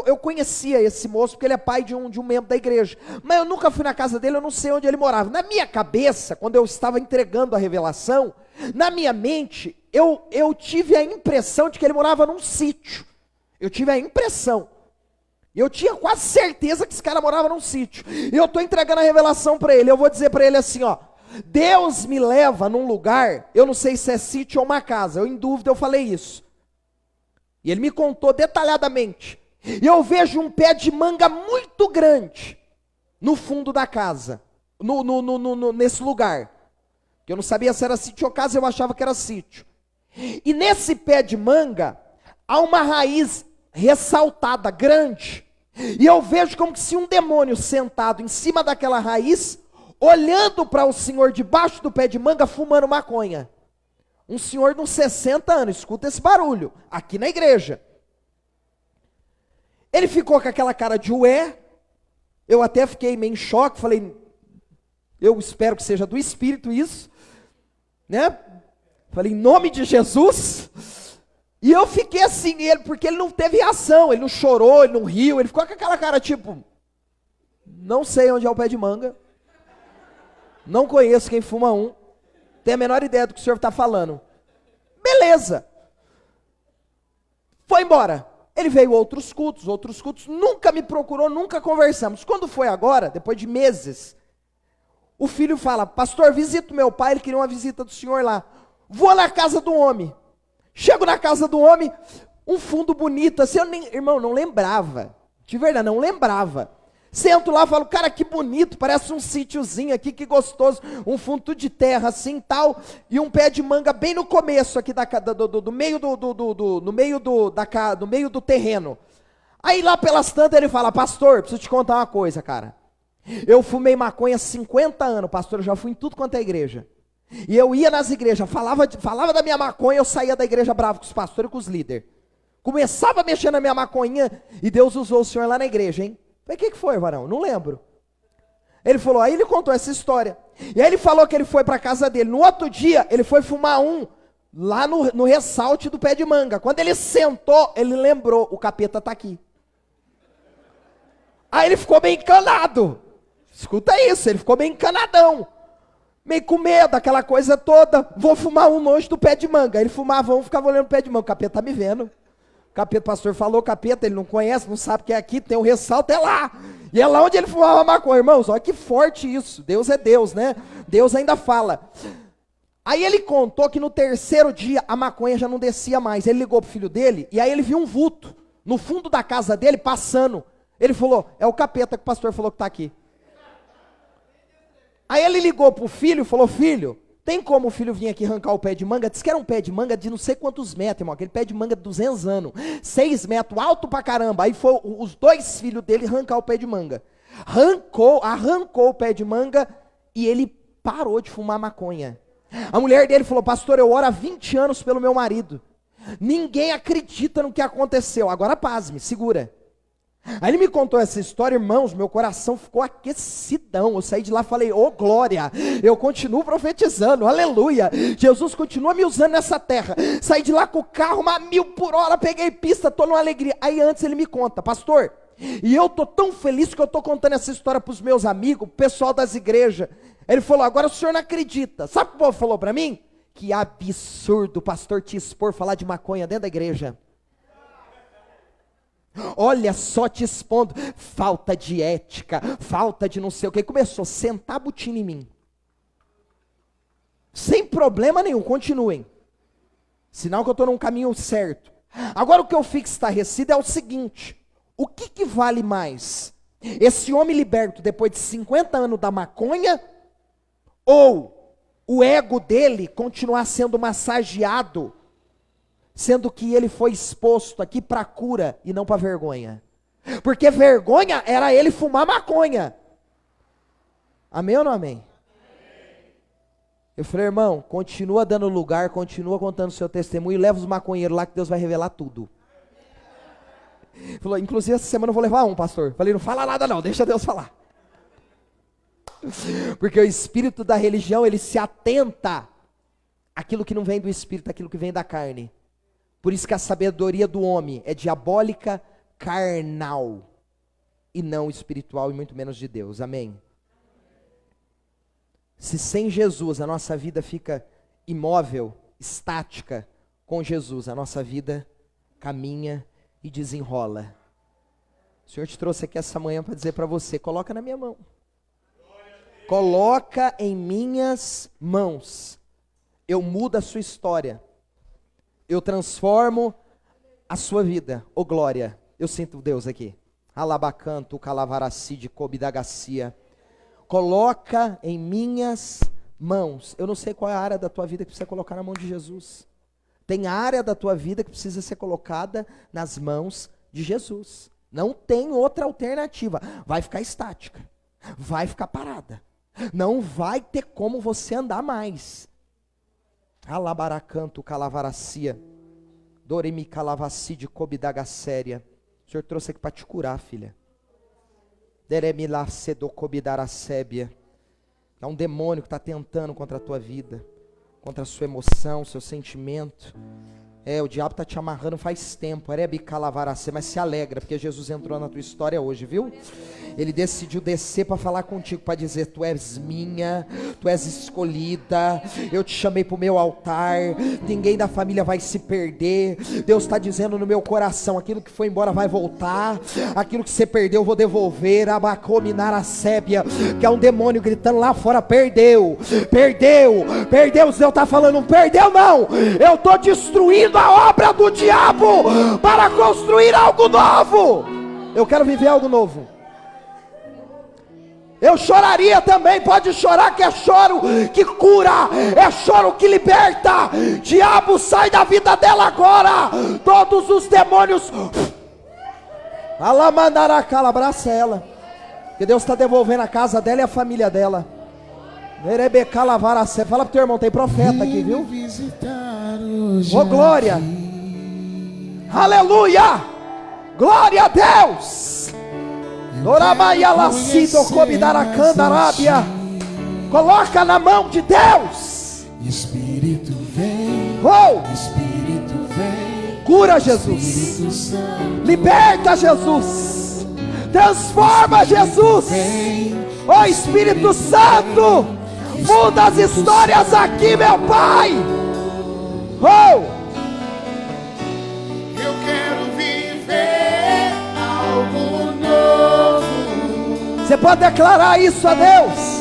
eu conhecia esse moço, porque ele é pai de um membro da igreja, mas eu nunca fui na casa dele, eu não sei onde ele morava. Na minha cabeça, quando eu estava entregando a revelação, na minha mente, eu tive a impressão de que ele morava num sítio. Eu tive a impressão. Eu tinha quase certeza que esse cara morava num sítio. E eu estou entregando a revelação para ele, eu vou dizer para ele assim, ó: Deus me leva num lugar, eu não sei se é sítio ou uma casa, eu em dúvida eu falei isso. E ele me contou detalhadamente. E eu vejo um pé de manga muito grande no fundo da casa, nesse lugar. Eu não sabia se era sítio ou casa, eu achava que era sítio. E nesse pé de manga há uma raiz ressaltada, grande. E eu vejo como se um demônio sentado em cima daquela raiz, olhando para o senhor debaixo do pé de manga, fumando maconha. Um senhor de uns 60 anos, escuta esse barulho, aqui na igreja. Ele ficou com aquela cara de ué, eu até fiquei meio em choque, falei, eu espero que seja do Espírito isso, né? Falei, em nome de Jesus. E eu fiquei assim, porque ele não teve reação, ele não chorou, ele não riu, ele ficou com aquela cara tipo, não sei onde é o pé de manga, não conheço quem fuma um, tem a menor ideia do que o senhor está falando. Beleza. Foi embora. Ele veio outros cultos, nunca me procurou, nunca conversamos. Quando foi agora, depois de meses, o filho fala, pastor, visita o meu pai, ele queria uma visita do senhor lá. Vou na casa do homem. Chego na casa do homem, um fundo bonito, assim, irmão, não lembrava. De verdade, não lembrava. Sento lá, falo, cara, que bonito, parece um sítiozinho aqui, que gostoso, um fundo de terra assim, tal, e um pé de manga bem no começo aqui do meio do terreno. Aí lá pelas tantas ele fala, pastor, preciso te contar uma coisa, cara. Eu fumei maconha há 50 anos, pastor, eu já fui em tudo quanto é igreja. E eu ia nas igrejas, falava da minha maconha, eu saía da igreja bravo com os pastores e com os líderes. Começava a mexer na minha maconha, e Deus usou o senhor lá na igreja, hein? Falei, o que foi, varão? Não lembro. Ele falou, aí ele contou essa história. E aí ele falou que ele foi para a casa dele. No outro dia, ele foi fumar lá no ressalte do pé de manga. Quando ele sentou, ele lembrou, o capeta está aqui. Aí ele ficou bem encanado. Escuta isso, ele ficou bem encanadão. Meio com medo, aquela coisa toda. Vou fumar longe do pé de manga. Ele fumava ficava olhando o pé de manga. O capeta está me vendo. O Capeta, o pastor falou capeta, ele não conhece, não sabe que é aqui, tem um ressalto, é lá. E é lá onde ele fumava maconha, irmãos, olha que forte isso. Deus é Deus, né? Deus ainda fala. Aí ele contou que no terceiro dia a maconha já não descia mais. Ele ligou pro filho dele, e aí ele viu um vulto no fundo da casa dele passando. Ele falou, é o capeta que o pastor falou que está aqui. Aí ele ligou pro filho e falou, filho, tem como o filho vir aqui arrancar o pé de manga? Diz que era um pé de manga de não sei quantos metros, irmão. Aquele pé de manga de 200 anos. 6 metros, alto pra caramba. Aí foi os 2 filhos dele arrancar o pé de manga. Arrancou o pé de manga e ele parou de fumar maconha. A mulher dele falou, pastor, eu oro há 20 anos pelo meu marido. Ninguém acredita no que aconteceu. Agora pasme, segura. Aí ele me contou essa história, irmãos, meu coração ficou aquecidão. Eu saí de lá e falei, ô glória, eu continuo profetizando, aleluia. Jesus continua me usando nessa terra. Saí de lá com o carro, 1.000 por hora, peguei pista, tô numa alegria. Aí antes ele me conta, pastor, e eu tô tão feliz que eu tô contando essa história pros meus amigos, pessoal das igrejas. Ele falou, agora o senhor não acredita. Sabe o que o povo falou pra mim? Que absurdo o pastor te expor falar de maconha dentro da igreja. Olha só te expondo, falta de ética, falta de não sei o que. Começou a sentar a botina em mim. Sem problema nenhum, continuem. Sinal que eu estou num caminho certo. Agora o que eu fico estarrecido é o seguinte, o que vale mais? Esse homem liberto depois de 50 anos da maconha, ou o ego dele continuar sendo massageado, sendo que ele foi exposto aqui para cura e não para vergonha. Porque vergonha era ele fumar maconha. Amém ou não amém? Eu falei, irmão, continua dando lugar, continua contando o seu testemunho e leva os maconheiros lá que Deus vai revelar tudo. Ele falou, inclusive essa semana eu vou levar um, pastor. Falei, não fala nada não, deixa Deus falar. Porque o espírito da religião, ele se atenta àquilo que não vem do espírito, àquilo que vem da carne. Por isso que a sabedoria do homem é diabólica, carnal, e não espiritual, e muito menos de Deus, amém? Se sem Jesus a nossa vida fica imóvel, estática, com Jesus a nossa vida caminha e desenrola. O Senhor te trouxe aqui essa manhã para dizer para você, coloca na minha mão. Coloca em minhas mãos. Eu mudo a sua história. Eu transformo a sua vida, ô glória. Eu sinto Deus aqui. Alabacanto, calavaracide, cobidagacia. Coloca em minhas mãos. Eu não sei qual é a área da tua vida que precisa colocar na mão de Jesus. Tem área da tua vida que precisa ser colocada nas mãos de Jesus. Não tem outra alternativa. Vai ficar estática. Vai ficar parada. Não vai ter como você andar mais. Alabaracanto, calavaracia, doremi calavacide, cobidagacéria. O Senhor trouxe aqui para te curar, filha. Deremilacedo, cobidaracébia. É um demônio que está tentando contra a tua vida, contra a sua emoção, seu sentimento. O diabo está te amarrando faz tempo, mas se alegra, porque Jesus entrou na tua história hoje, viu? Ele decidiu descer para falar contigo, para dizer, tu és minha, tu és escolhida, eu te chamei para o meu altar, ninguém da família vai se perder. Deus está dizendo no meu coração, aquilo que foi embora vai voltar, aquilo que você perdeu eu vou devolver. Abacominaracébia, que é um demônio gritando lá fora, perdeu, perdeu, perdeu. Deus está falando, perdeu não, eu estou destruindo a obra do diabo para construir algo novo. Eu quero viver algo novo. Eu choraria também, pode chorar, que é choro que cura, é choro que liberta. Diabo, sai da vida dela agora, todos os demônios. Alamandaracala, abraça ela, que Deus está devolvendo a casa dela e a família dela. Fala pro teu irmão, tem profeta aqui, viu? Ô glória, aleluia, glória a Deus. Coloca na mão de Deus. Espírito vem, Espírito vem. Cura, Jesus. Liberta, Jesus. Transforma, Jesus. Ó Espírito Santo, muda as histórias aqui, meu Pai. Eu quero Você pode declarar isso a Deus.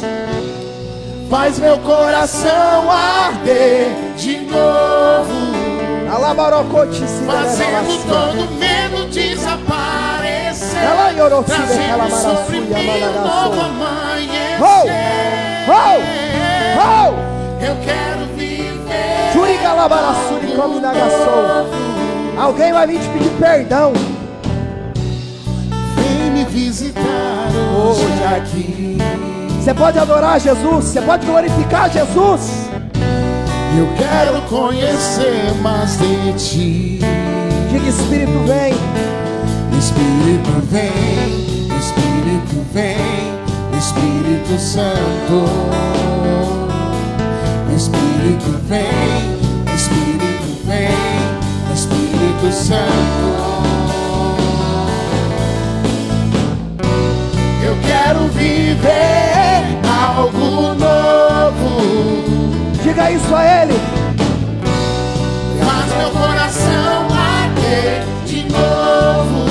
Faz meu coração arder de novo, fazendo todo medo desaparecer, trazendo sobre mim um novo amanhecer. Eu quero viver algo novo. Alguém vai vir te pedir perdão. Vem me visitar hoje aqui. Você pode adorar Jesus, você pode glorificar Jesus. Eu quero conhecer mais de ti. Diga: Espírito vem. Espírito vem, Espírito vem, Espírito Santo. Espírito vem, Espírito vem, Espírito Santo. Eu quero viver algo novo. Diga isso a Ele. Faz meu coração arder de novo,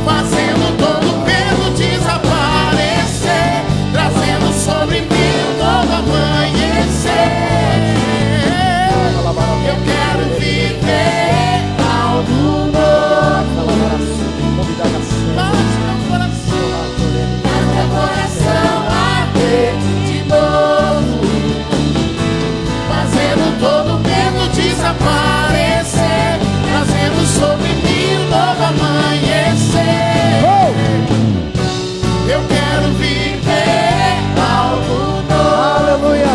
fazendo todo medo desaparecer, trazendo sobre mim um novo amanhecer. Eu quero viver algo novo. Faz meu coração arder de novo, fazendo todo medo desaparecer, trazendo sobre mim um novo amanhecer. Eu quero viver algo novo. Aleluia.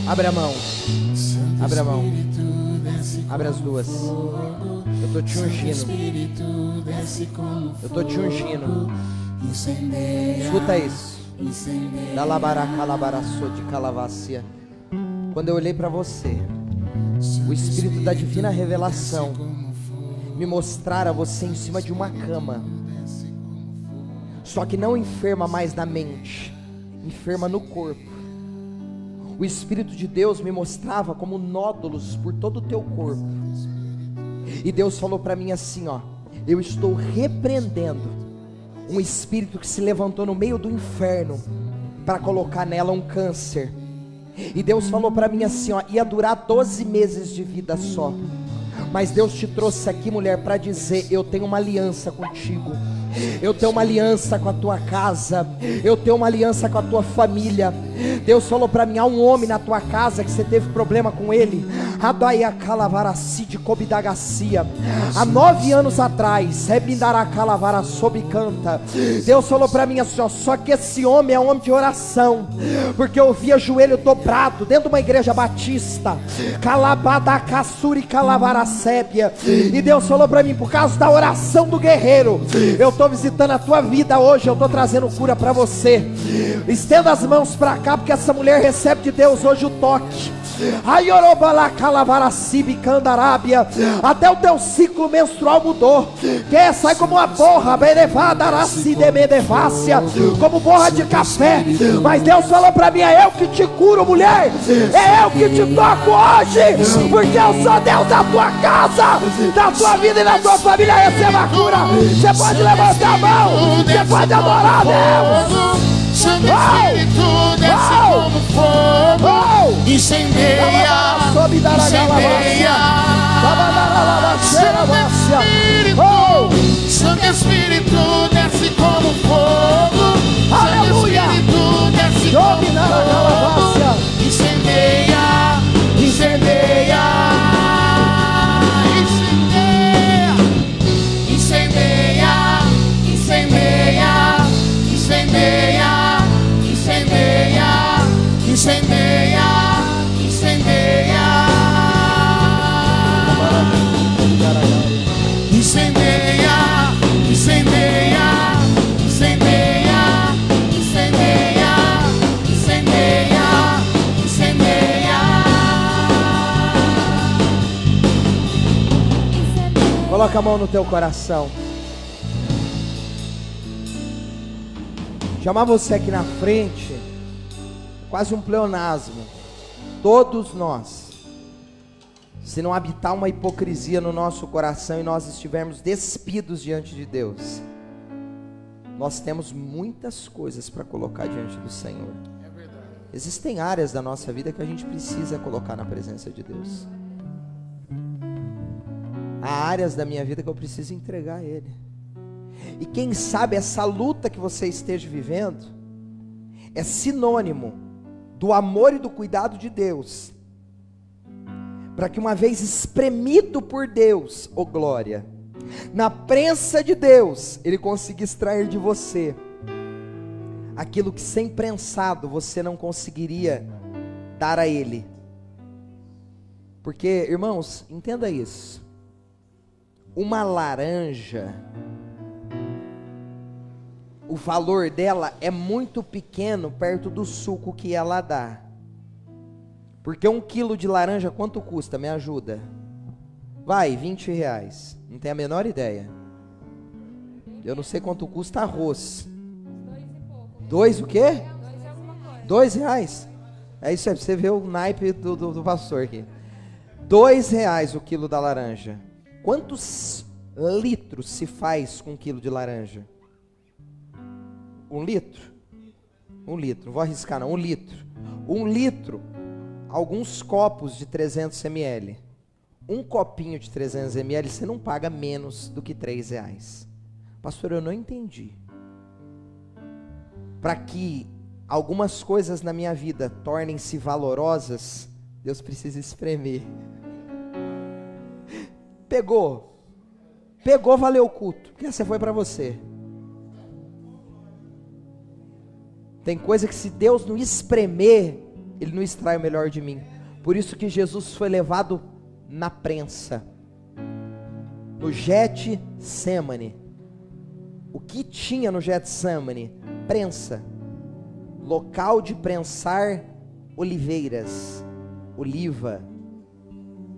Abre a mão. Abre a mão. Abre as duas. Eu tô te ungindo. Eu tô te ungindo. Escuta isso. Da labaracalabaraçô de calavácia. Quando eu olhei para você, o Espírito da divina revelação me mostrara você em cima de uma cama. Só que não enferma mais na mente, enferma no corpo. O Espírito de Deus me mostrava como nódulos por todo o teu corpo. E Deus falou para mim assim, ó: eu estou repreendendo um espírito que se levantou no meio do inferno para colocar nela um câncer. E Deus falou para mim assim, ó: ia durar 12 meses de vida só. Mas Deus te trouxe aqui, mulher, para dizer: eu tenho uma aliança contigo. Eu tenho uma aliança com a tua casa. Eu tenho uma aliança com a tua família. Deus falou para mim: há um homem na tua casa que você teve problema com ele. Há 9 anos atrás, Deus falou para mim assim, ó: só que esse homem é um homem de oração, porque eu via joelho dobrado dentro de uma igreja batista. E Deus falou para mim: por causa da oração do guerreiro, eu estou visitando a tua vida hoje. Eu estou trazendo cura para você. Estenda as mãos para cá, porque essa mulher recebe de Deus hoje o toque. Até o teu ciclo menstrual mudou. Que sai como uma borra, como borra de café. Mas Deus falou para mim: é eu que te curo, mulher. É eu que te toco hoje, porque eu sou Deus da tua casa, da tua vida e da tua família. Receba a cura. Você pode levantar a mão, você pode adorar a Deus. Santo Espírito desce como fogo, incendeia, incendeia. Santo Espírito desce como fogo, Santo Espírito desce como fogo, incendeia, incendeia, incendeia, incendeia, incendeia. Incendeia, incendeia, incendeia, incendeia, incendeia. Coloca a mão no teu coração. Chamar você aqui na frente, quase um pleonasmo. Todos nós, se não habitar uma hipocrisia no nosso coração e nós estivermos despidos diante de Deus, nós temos muitas coisas para colocar diante do Senhor. É verdade. Existem áreas da nossa vida que a gente precisa colocar na presença de Deus. Há áreas da minha vida que eu preciso entregar a Ele. E quem sabe essa luta que você esteja vivendo é sinônimo do amor e do cuidado de Deus, para que uma vez espremido por Deus, ô glória, na prensa de Deus, Ele consiga extrair de você aquilo que sem prensado você não conseguiria dar a Ele. Porque, irmãos, entenda isso. Uma laranja, o valor dela é muito pequeno perto do suco que ela dá. Porque 1 quilo de laranja quanto custa? Me ajuda. Vai, R$20. Não tenho a menor ideia. Eu não sei quanto custa arroz. 2 o quê? R$2? É isso aí, pra você ver o naipe do pastor aqui. R$2 o quilo da laranja. Quantos litros se faz com 1 quilo de laranja? 1 litro? 1 litro, não vou arriscar não, 1 litro. 1 litro, alguns copos de 300 ml. Um copinho de 300 ml, você não paga menos do que R$3. Pastor, eu não entendi. Para que algumas coisas na minha vida tornem-se valorosas, Deus precisa espremer. Pegou, valeu o culto, porque essa foi para você. Tem coisa que se Deus não espremer, Ele não extrai o melhor de mim. Por isso que Jesus foi levado na prensa, no Getsemane. O que tinha no Getsemane? Prensa, local de prensar oliveiras, oliva,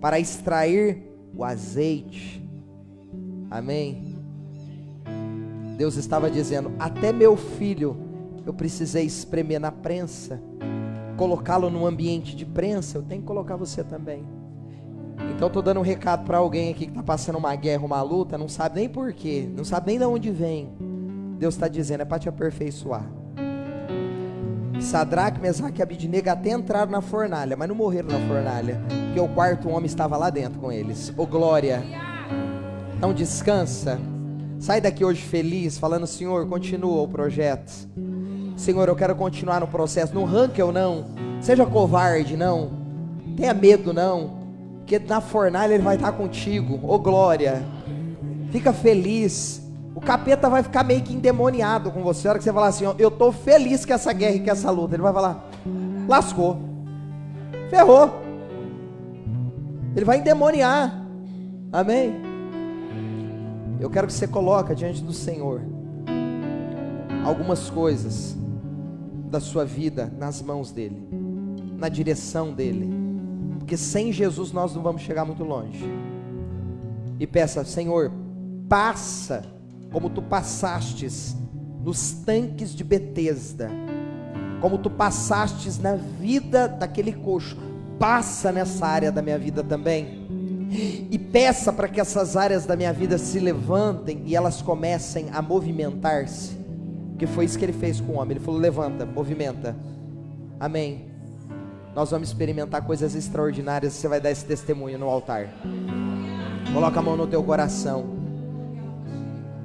para extrair o azeite. Amém? Deus estava dizendo, até meu filho eu precisei espremer na prensa, colocá-lo num ambiente de prensa, eu tenho que colocar você também. Então eu estou dando um recado para alguém aqui que está passando uma guerra, uma luta, não sabe nem porquê, não sabe nem de onde vem. Deus está dizendo, é para te aperfeiçoar. Sadraque, Mesaque e Abidnego até entraram na fornalha, mas não morreram na fornalha, porque o quarto homem estava lá dentro com eles. Ô glória! Então descansa, sai daqui hoje feliz, falando, Senhor, continua o projeto. Senhor, eu quero continuar no processo, não ranque eu não, seja covarde não, tenha medo não, porque na fornalha Ele vai estar contigo. Ô glória! Fica feliz. O capeta vai ficar meio que endemoniado com você. A hora que você falar assim, ó, eu estou feliz com essa guerra e com essa luta, ele vai falar, lascou, ferrou. Ele vai endemoniar. Amém? Eu quero que você coloque diante do Senhor algumas coisas da sua vida nas mãos dEle, na direção dEle, porque sem Jesus nós não vamos chegar muito longe. E peça, Senhor, passa como tu passastes nos tanques de Betesda, como tu passastes na vida daquele coxo, passa nessa área da minha vida também, e peça para que essas áreas da minha vida se levantem e elas comecem a movimentar-se, porque foi isso que Ele fez com o homem. Ele falou, levanta, movimenta. Amém? Nós vamos experimentar coisas extraordinárias. Você vai dar esse testemunho no altar. Coloca a mão no teu coração,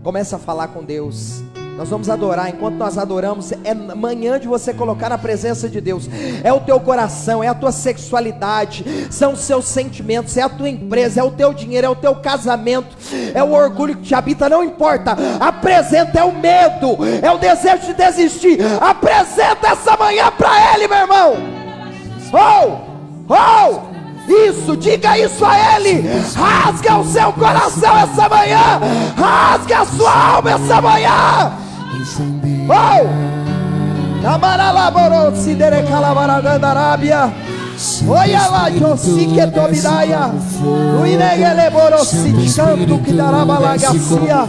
começa a falar com Deus. Nós vamos adorar. Enquanto nós adoramos, é manhã de você colocar na presença de Deus. É o teu coração, é a tua sexualidade, são os seus sentimentos, é a tua empresa, é o teu dinheiro, é o teu casamento, é o orgulho que te habita, não importa. Apresenta, é o medo, é o desejo de desistir. Apresenta essa manhã para Ele, meu irmão. Isso, diga isso a Ele. Rasga o seu coração essa manhã, rasga a sua alma essa manhã. Olha lá, Josi que tobidaia. O inegele borossi canto que dará balagacia.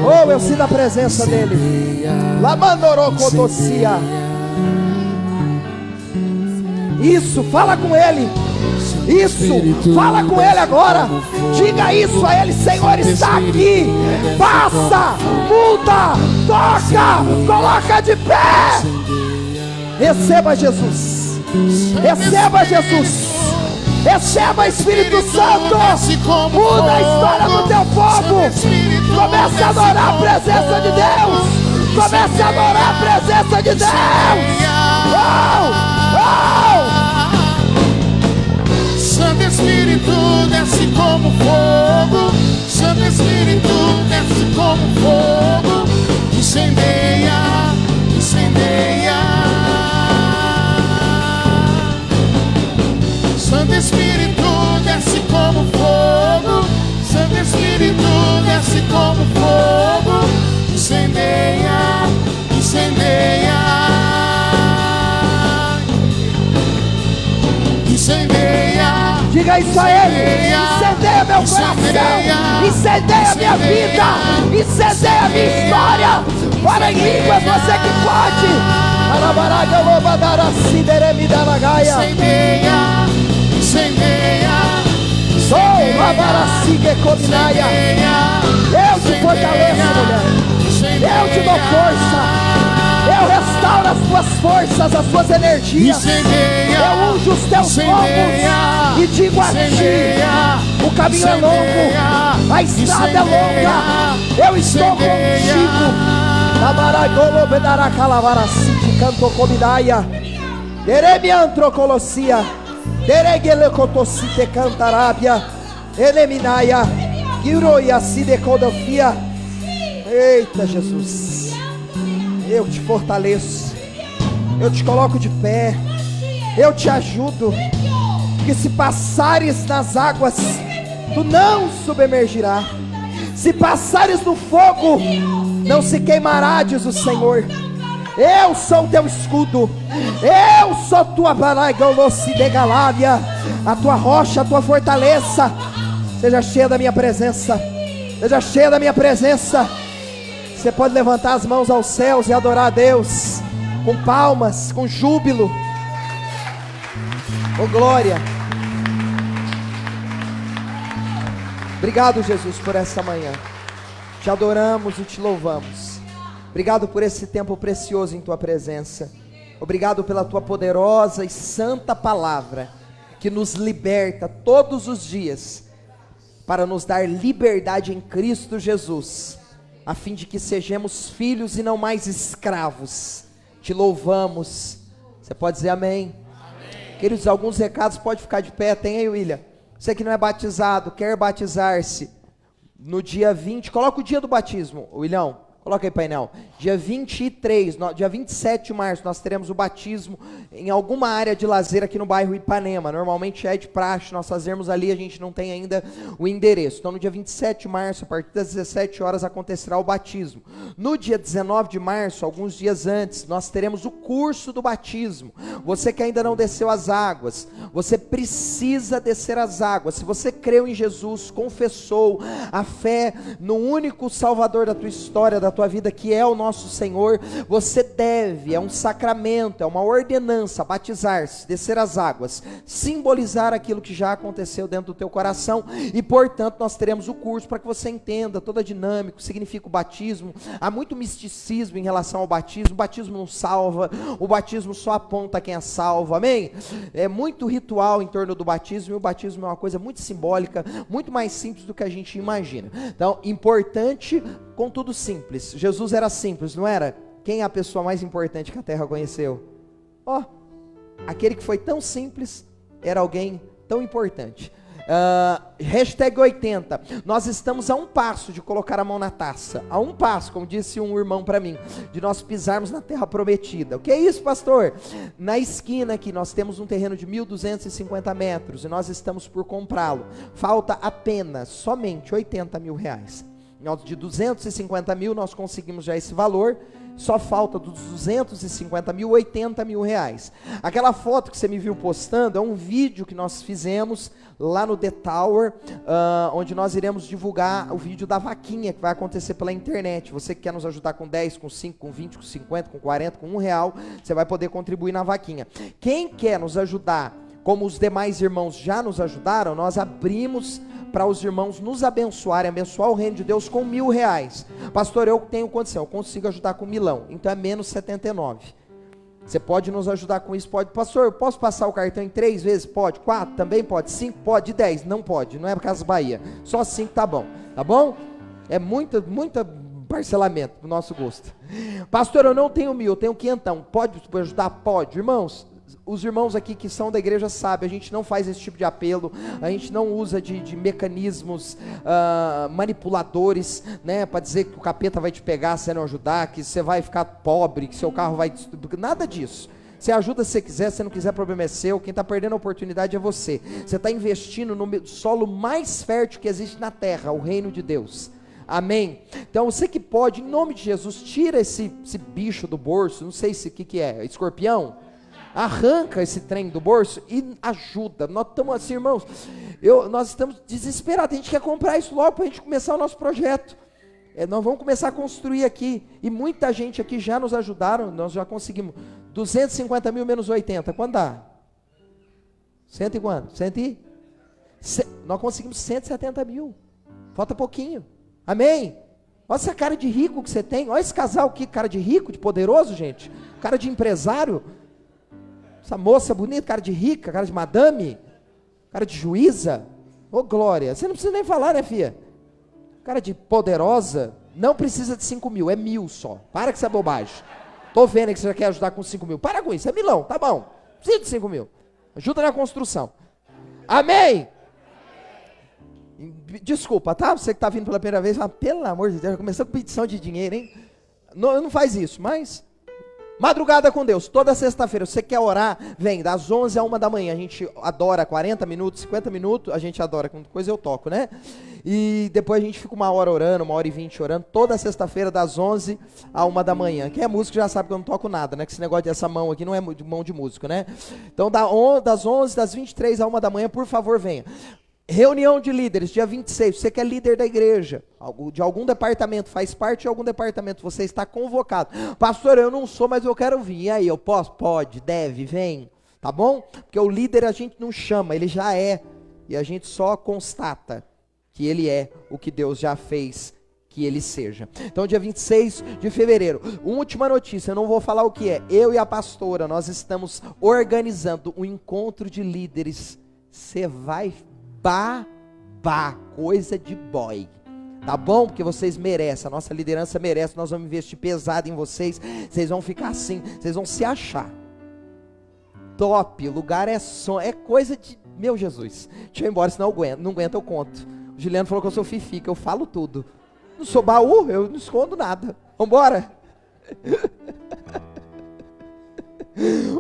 Oh, eu sinto a presença dele. Lamandorocodocia. Isso, fala com ele. Isso, fala com ele agora. Diga isso a ele: Senhor está aqui. Passa, muda, toca, coloca de pé. Receba Jesus. Receba Jesus. Receba Espírito Santo. Muda a história do teu povo. Comece a adorar a presença de Deus. Comece a adorar a presença de Deus. Santo Espírito desce como fogo. Santo Espírito desce como fogo. Incendeia, incendeia. Santo Espírito desce como fogo. Santo Espírito desce como fogo. Incendeia, incendeia. Incendeia. Diga isso a ele: incendeia meu coração, incendeia minha vida, incendeia minha história. Ora em línguas, você que pode. Arabaraga lobadara sideremidalagaia. Incendeia, incendeia. Sou rabarasigue cominaia. Eu te fortaleço, mulher. Eu te dou força. Eu restauro as tuas forças, as tuas energias. Eu unjo os teus lombos e digo a ti: o caminho é longo, a estrada é longa. Eu estou contigo. Tabaragolo bedará calavarasi canto comidaia. Deremiantrocolosia. Deregelecotocite cantarábia. Eleminaia. Giroia sidecodofia. Eita Jesus. Eu te fortaleço, eu te coloco de pé, eu te ajudo, que se passares nas águas, tu não submergirá, se passares no fogo, não se queimará, diz o Senhor. Eu sou o teu escudo, eu sou tua baragolosi de galábia, a tua rocha, a tua fortaleza. Seja cheia da minha presença, seja cheia da minha presença. Você pode levantar as mãos aos céus e adorar a Deus com palmas, com júbilo. Oh glória. Obrigado, Jesus, por essa manhã. Te adoramos e te louvamos. Obrigado por esse tempo precioso em tua presença. Obrigado pela tua poderosa e santa palavra, que nos liberta todos os dias para nos dar liberdade em Cristo Jesus, a fim de que sejamos filhos e não mais escravos. Te louvamos. Você pode dizer amém? Amém. Queridos, alguns recados, pode ficar de pé. Tem aí, William. Você que não é batizado, quer batizar-se no dia 20, coloca o dia do batismo, William. Coloca aí, painel. Dia 23, dia 27 de março, nós teremos o batismo em alguma área de lazer aqui no bairro Ipanema. Normalmente é de praxe nós fazermos ali, a gente não tem ainda o endereço. Então no dia 27 de março, a partir das 17 horas, acontecerá o batismo. No dia 19 de março, alguns dias antes, nós teremos o curso do batismo. Você que ainda não desceu as águas, você precisa descer as águas. Se você creu em Jesus, confessou a fé no único Salvador da tua história, da tua vida, que é o nosso Senhor, você deve, é um sacramento, é uma ordenança, batizar-se, descer as águas, simbolizar aquilo que já aconteceu dentro do teu coração. E portanto nós teremos o curso para que você entenda toda a dinâmica, o que significa o batismo. Há muito misticismo em relação ao batismo. O batismo não salva, o batismo só aponta quem é salvo, amém? É muito ritual em torno do batismo, e o batismo é uma coisa muito simbólica, muito mais simples do que a gente imagina. Então, importante, contudo simples. Jesus era simples, não era? Quem é a pessoa mais importante que a terra conheceu? Aquele que foi tão simples, era alguém tão importante. Hashtag 80. Nós estamos a um passo de colocar a mão na taça, a um passo, como disse um irmão para mim, de nós pisarmos na terra prometida. O que é isso, pastor? Na esquina aqui nós temos um terreno de 1.250 metros e nós estamos por comprá-lo. Falta apenas, somente R$80 mil. De 250 mil nós conseguimos já esse valor, Só falta dos 250 mil, 80 mil reais. Aquela foto que você me viu postando é um vídeo que nós fizemos lá no The Tower, onde nós iremos divulgar o vídeo da vaquinha que vai acontecer pela internet. Você que quer nos ajudar com 10, com 5, com 20, com 50, com 40, com R$1, você vai poder contribuir na vaquinha. Quem quer nos ajudar, como os demais irmãos já nos ajudaram, nós abrimos para os irmãos nos abençoarem, abençoar o reino de Deus com R$1.000. Pastor, eu tenho condição, eu consigo ajudar com milão, então é menos 79. Você pode nos ajudar com isso? Pode. Pastor, eu posso passar o cartão em 3 vezes? Pode. 4 também pode. 5 pode. 10 não pode, não é por causa Bahia, só 5 tá bom, tá bom? É muita parcelamento pro nosso gosto. Pastor, eu não tenho 1.000, eu tenho 500, pode ajudar? Pode. Irmãos, os irmãos aqui que são da igreja sabem, a gente não faz esse tipo de apelo, a gente não usa de mecanismos manipuladores, né, para dizer que o capeta vai te pegar se você não ajudar, que você vai ficar pobre, que seu carro vai... Nada disso. Você ajuda se você quiser, se não quiser, o problema é seu. Quem está perdendo a oportunidade é você. Você está investindo no solo mais fértil que existe na terra, o reino de Deus. Amém? Então você que pode, em nome de Jesus, tira esse bicho do bolso, não sei se o que é, escorpião? Arranca esse trem do bolso e ajuda. Nós estamos assim, irmãos, nós estamos desesperados, a gente quer comprar isso logo para a gente começar o nosso projeto. Nós vamos começar a construir aqui, e muita gente aqui já nos ajudaram, nós já conseguimos 250 mil menos 80, quanto dá? 100 e quanto? Nós conseguimos 170 mil, falta pouquinho, amém? Olha essa cara de rico que você tem, olha esse casal aqui, cara de rico, de poderoso, gente, cara de empresário, essa moça bonita, cara de rica, cara de madame, cara de juíza, ô glória, você não precisa nem falar, né, filha? Cara de poderosa, não precisa de 5 mil, é 1.000 só, para com essa bobagem, tô vendo que você já quer ajudar com 5 mil, para com isso, é milão, tá bom, precisa de 5 mil, ajuda na construção, amém? Desculpa, tá? Você que está vindo pela primeira vez, fala, pelo amor de Deus, já começou com petição de dinheiro, hein? Não faz isso, mas... Madrugada com Deus, toda sexta-feira, você quer orar, vem, das 11 a 1 da manhã, a gente adora 40 minutos, 50 minutos, a gente adora, quando coisa eu toco, né? E depois a gente fica 1 hora orando, 1h20 orando, toda sexta-feira das 11 a 1 da manhã. Quem é músico já sabe que eu não toco nada, né? Que esse negócio dessa mão aqui não é mão de músico, né? Então das 11, das 23 a 1 da manhã, por favor, venha. Reunião de líderes, dia 26, você que é líder da igreja, de algum departamento, faz parte de algum departamento, você está convocado. Pastor, eu não sou, mas eu quero vir. E aí, eu posso? Pode, deve, vem, tá bom? Porque o líder a gente não chama, ele já é, e a gente só constata que ele é o que Deus já fez que ele seja. Então, dia 26 de fevereiro, última notícia, eu não vou falar o que é, eu e a pastora, nós estamos organizando um encontro de líderes, você vai coisa de boy, tá bom? Porque vocês merecem, a nossa liderança merece, nós vamos investir pesado em vocês, vocês vão ficar assim, vocês vão se achar, top, o lugar é coisa de, meu Jesus, deixa eu ir embora, senão não aguento, eu conto, o Juliano falou que eu sou fifi, que eu falo tudo, não sou baú, eu não escondo nada, vambora,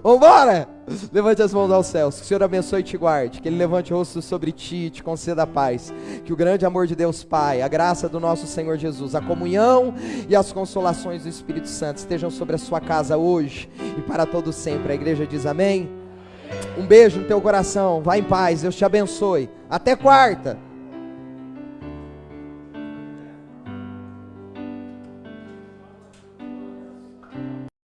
vambora, levante as mãos aos céus, que o Senhor abençoe e te guarde, que Ele levante o rosto sobre ti e te conceda a paz, que o grande amor de Deus Pai, a graça do nosso Senhor Jesus, a comunhão e as consolações do Espírito Santo estejam sobre a sua casa hoje e para todo sempre. A igreja diz amém. Um beijo no teu coração, vai em paz, Deus te abençoe, até quarta.